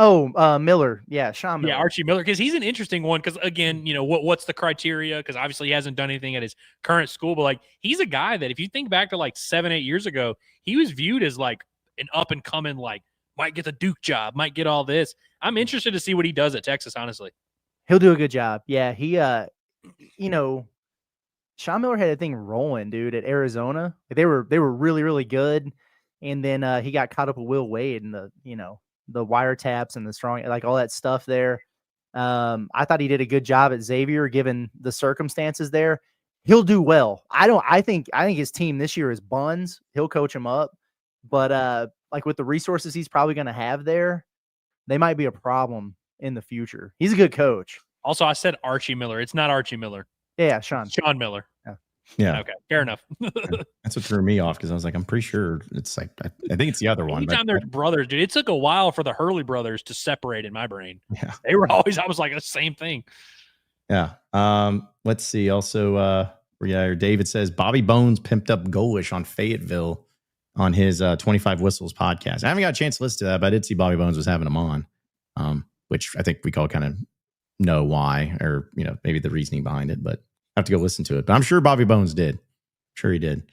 Oh, Miller. Yeah, Sean Miller. Yeah, Archie Miller, because he's an interesting one because, again, what's the criteria? Because obviously he hasn't done anything at his current school, but, like, he's a guy that if you think back to, like, 7-8 years ago, he was viewed as, like, an up-and-coming, like, might get the Duke job, might get all this. I'm interested to see what he does at Texas, honestly. He'll do a good job. Yeah, he, Sean Miller had a thing rolling, dude, at Arizona. They were really, really good, and then he got caught up with Will Wade and the wiretaps and the strong, like all that stuff there. I thought he did a good job at Xavier, given the circumstances there. He'll do well. I think his team this year is buns. He'll coach them up, but like with the resources he's probably going to have there, they might be a problem in the future. He's a good coach. Also, I said Archie Miller. It's not Archie Miller. Yeah, Sean Miller. Yeah. Okay. Fair enough. That's what threw me off because I was like, I'm pretty sure it's like I think it's the other one. Anytime there's brothers, dude, it took a while for the Hurley brothers to separate in my brain. Yeah. They were always, I was like, the same thing. Yeah. Let's see. Also, David says Bobby Bones pimped up Golish on Fayetteville on his 25 Whistles podcast. I haven't got a chance to listen to that, but I did see Bobby Bones was having him on, which I think we all kind of know why, or maybe the reasoning behind it, but I have to go listen to it. But I'm sure Bobby Bones did. I'm sure he did.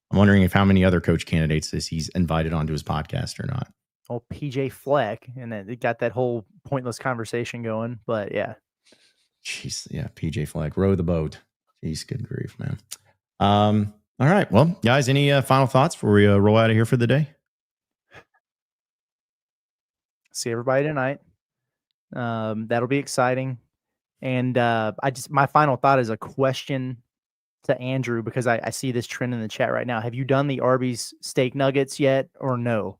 I'm wondering how many other coach candidates he's invited onto his podcast or not. Oh, PJ Fleck, and then it got that whole pointless conversation going. But yeah, jeez, yeah, PJ Fleck, row the boat. Jeez, good grief, man. All right, well, guys, any final thoughts before we roll out of here for the day? See everybody tonight. That'll be exciting. And my final thought is a question to Andrew, because I see this trend in the chat right now. Have you done the Arby's steak nuggets yet or no?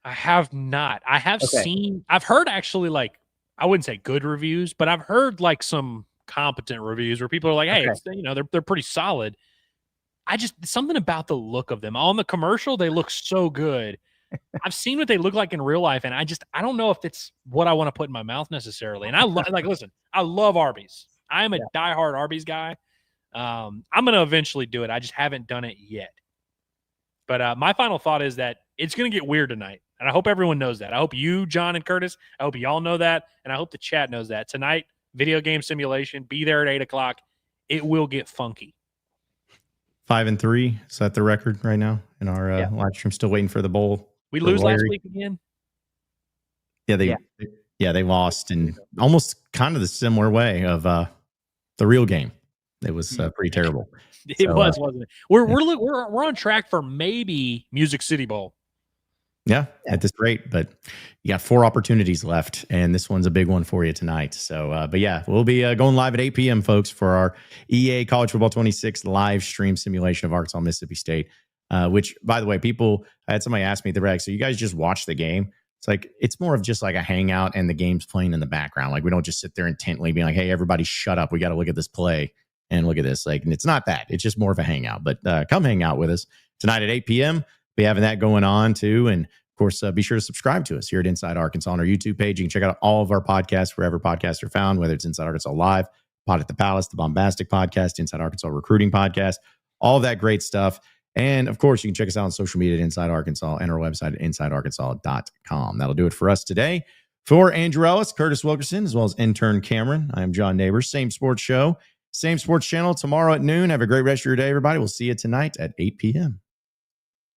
I have not. I have seen, I've heard actually, like, I wouldn't say good reviews, but I've heard like some competent reviews where people are like, hey, they're pretty solid. Something about the look of them on the commercial, they look so good. I've seen what they look like in real life, and I don't know if it's what I want to put in my mouth necessarily. And I love Arby's. I'm a diehard Arby's guy. I'm going to eventually do it. I just haven't done it yet. But my final thought is that it's going to get weird tonight, and I hope everyone knows that. I hope you, John and Curtis, I hope y'all know that, and I hope the chat knows that. Tonight, video game simulation, be there at 8 o'clock. It will get funky. 5-3. Is that the record right now in our live stream? Still waiting for the bowl. We lose last week again. Yeah, they lost in almost kind of the similar way of the real game. It was pretty terrible. It was, wasn't it? We're on track for maybe Music City Bowl. Yeah, at this rate, but you got 4 opportunities left, and this one's a big one for you tonight. So, but yeah, we'll be going live at 8 p.m., folks, for our EA College Football 26 live stream simulation of Arkansas, Mississippi State. Which, by the way, I had somebody ask me the reg, so you guys just watch the game. It's like, it's more of just like a hangout and the game's playing in the background. Like, we don't just sit there intently being like, hey, everybody shut up. We got to look at this play and look at this. Like, and it's not that. It's just more of a hangout. But come hang out with us tonight at 8 p.m. Be having that going on too. And of course, be sure to subscribe to us here at Inside Arkansas on our YouTube page. You can check out all of our podcasts wherever podcasts are found, whether it's Inside Arkansas Live, Pod at the Palace, the Bombastic Podcast, Inside Arkansas Recruiting Podcast, all of that great stuff. And of course, you can check us out on social media at Inside Arkansas and our website at InsideArkansas.com. That'll do it for us today. For Andrew Ellis, Curtis Wilkerson, as well as intern Cameron, I am John Neighbors. Same sports show, same sports channel tomorrow at noon. Have a great rest of your day, everybody. We'll see you tonight at 8 p.m.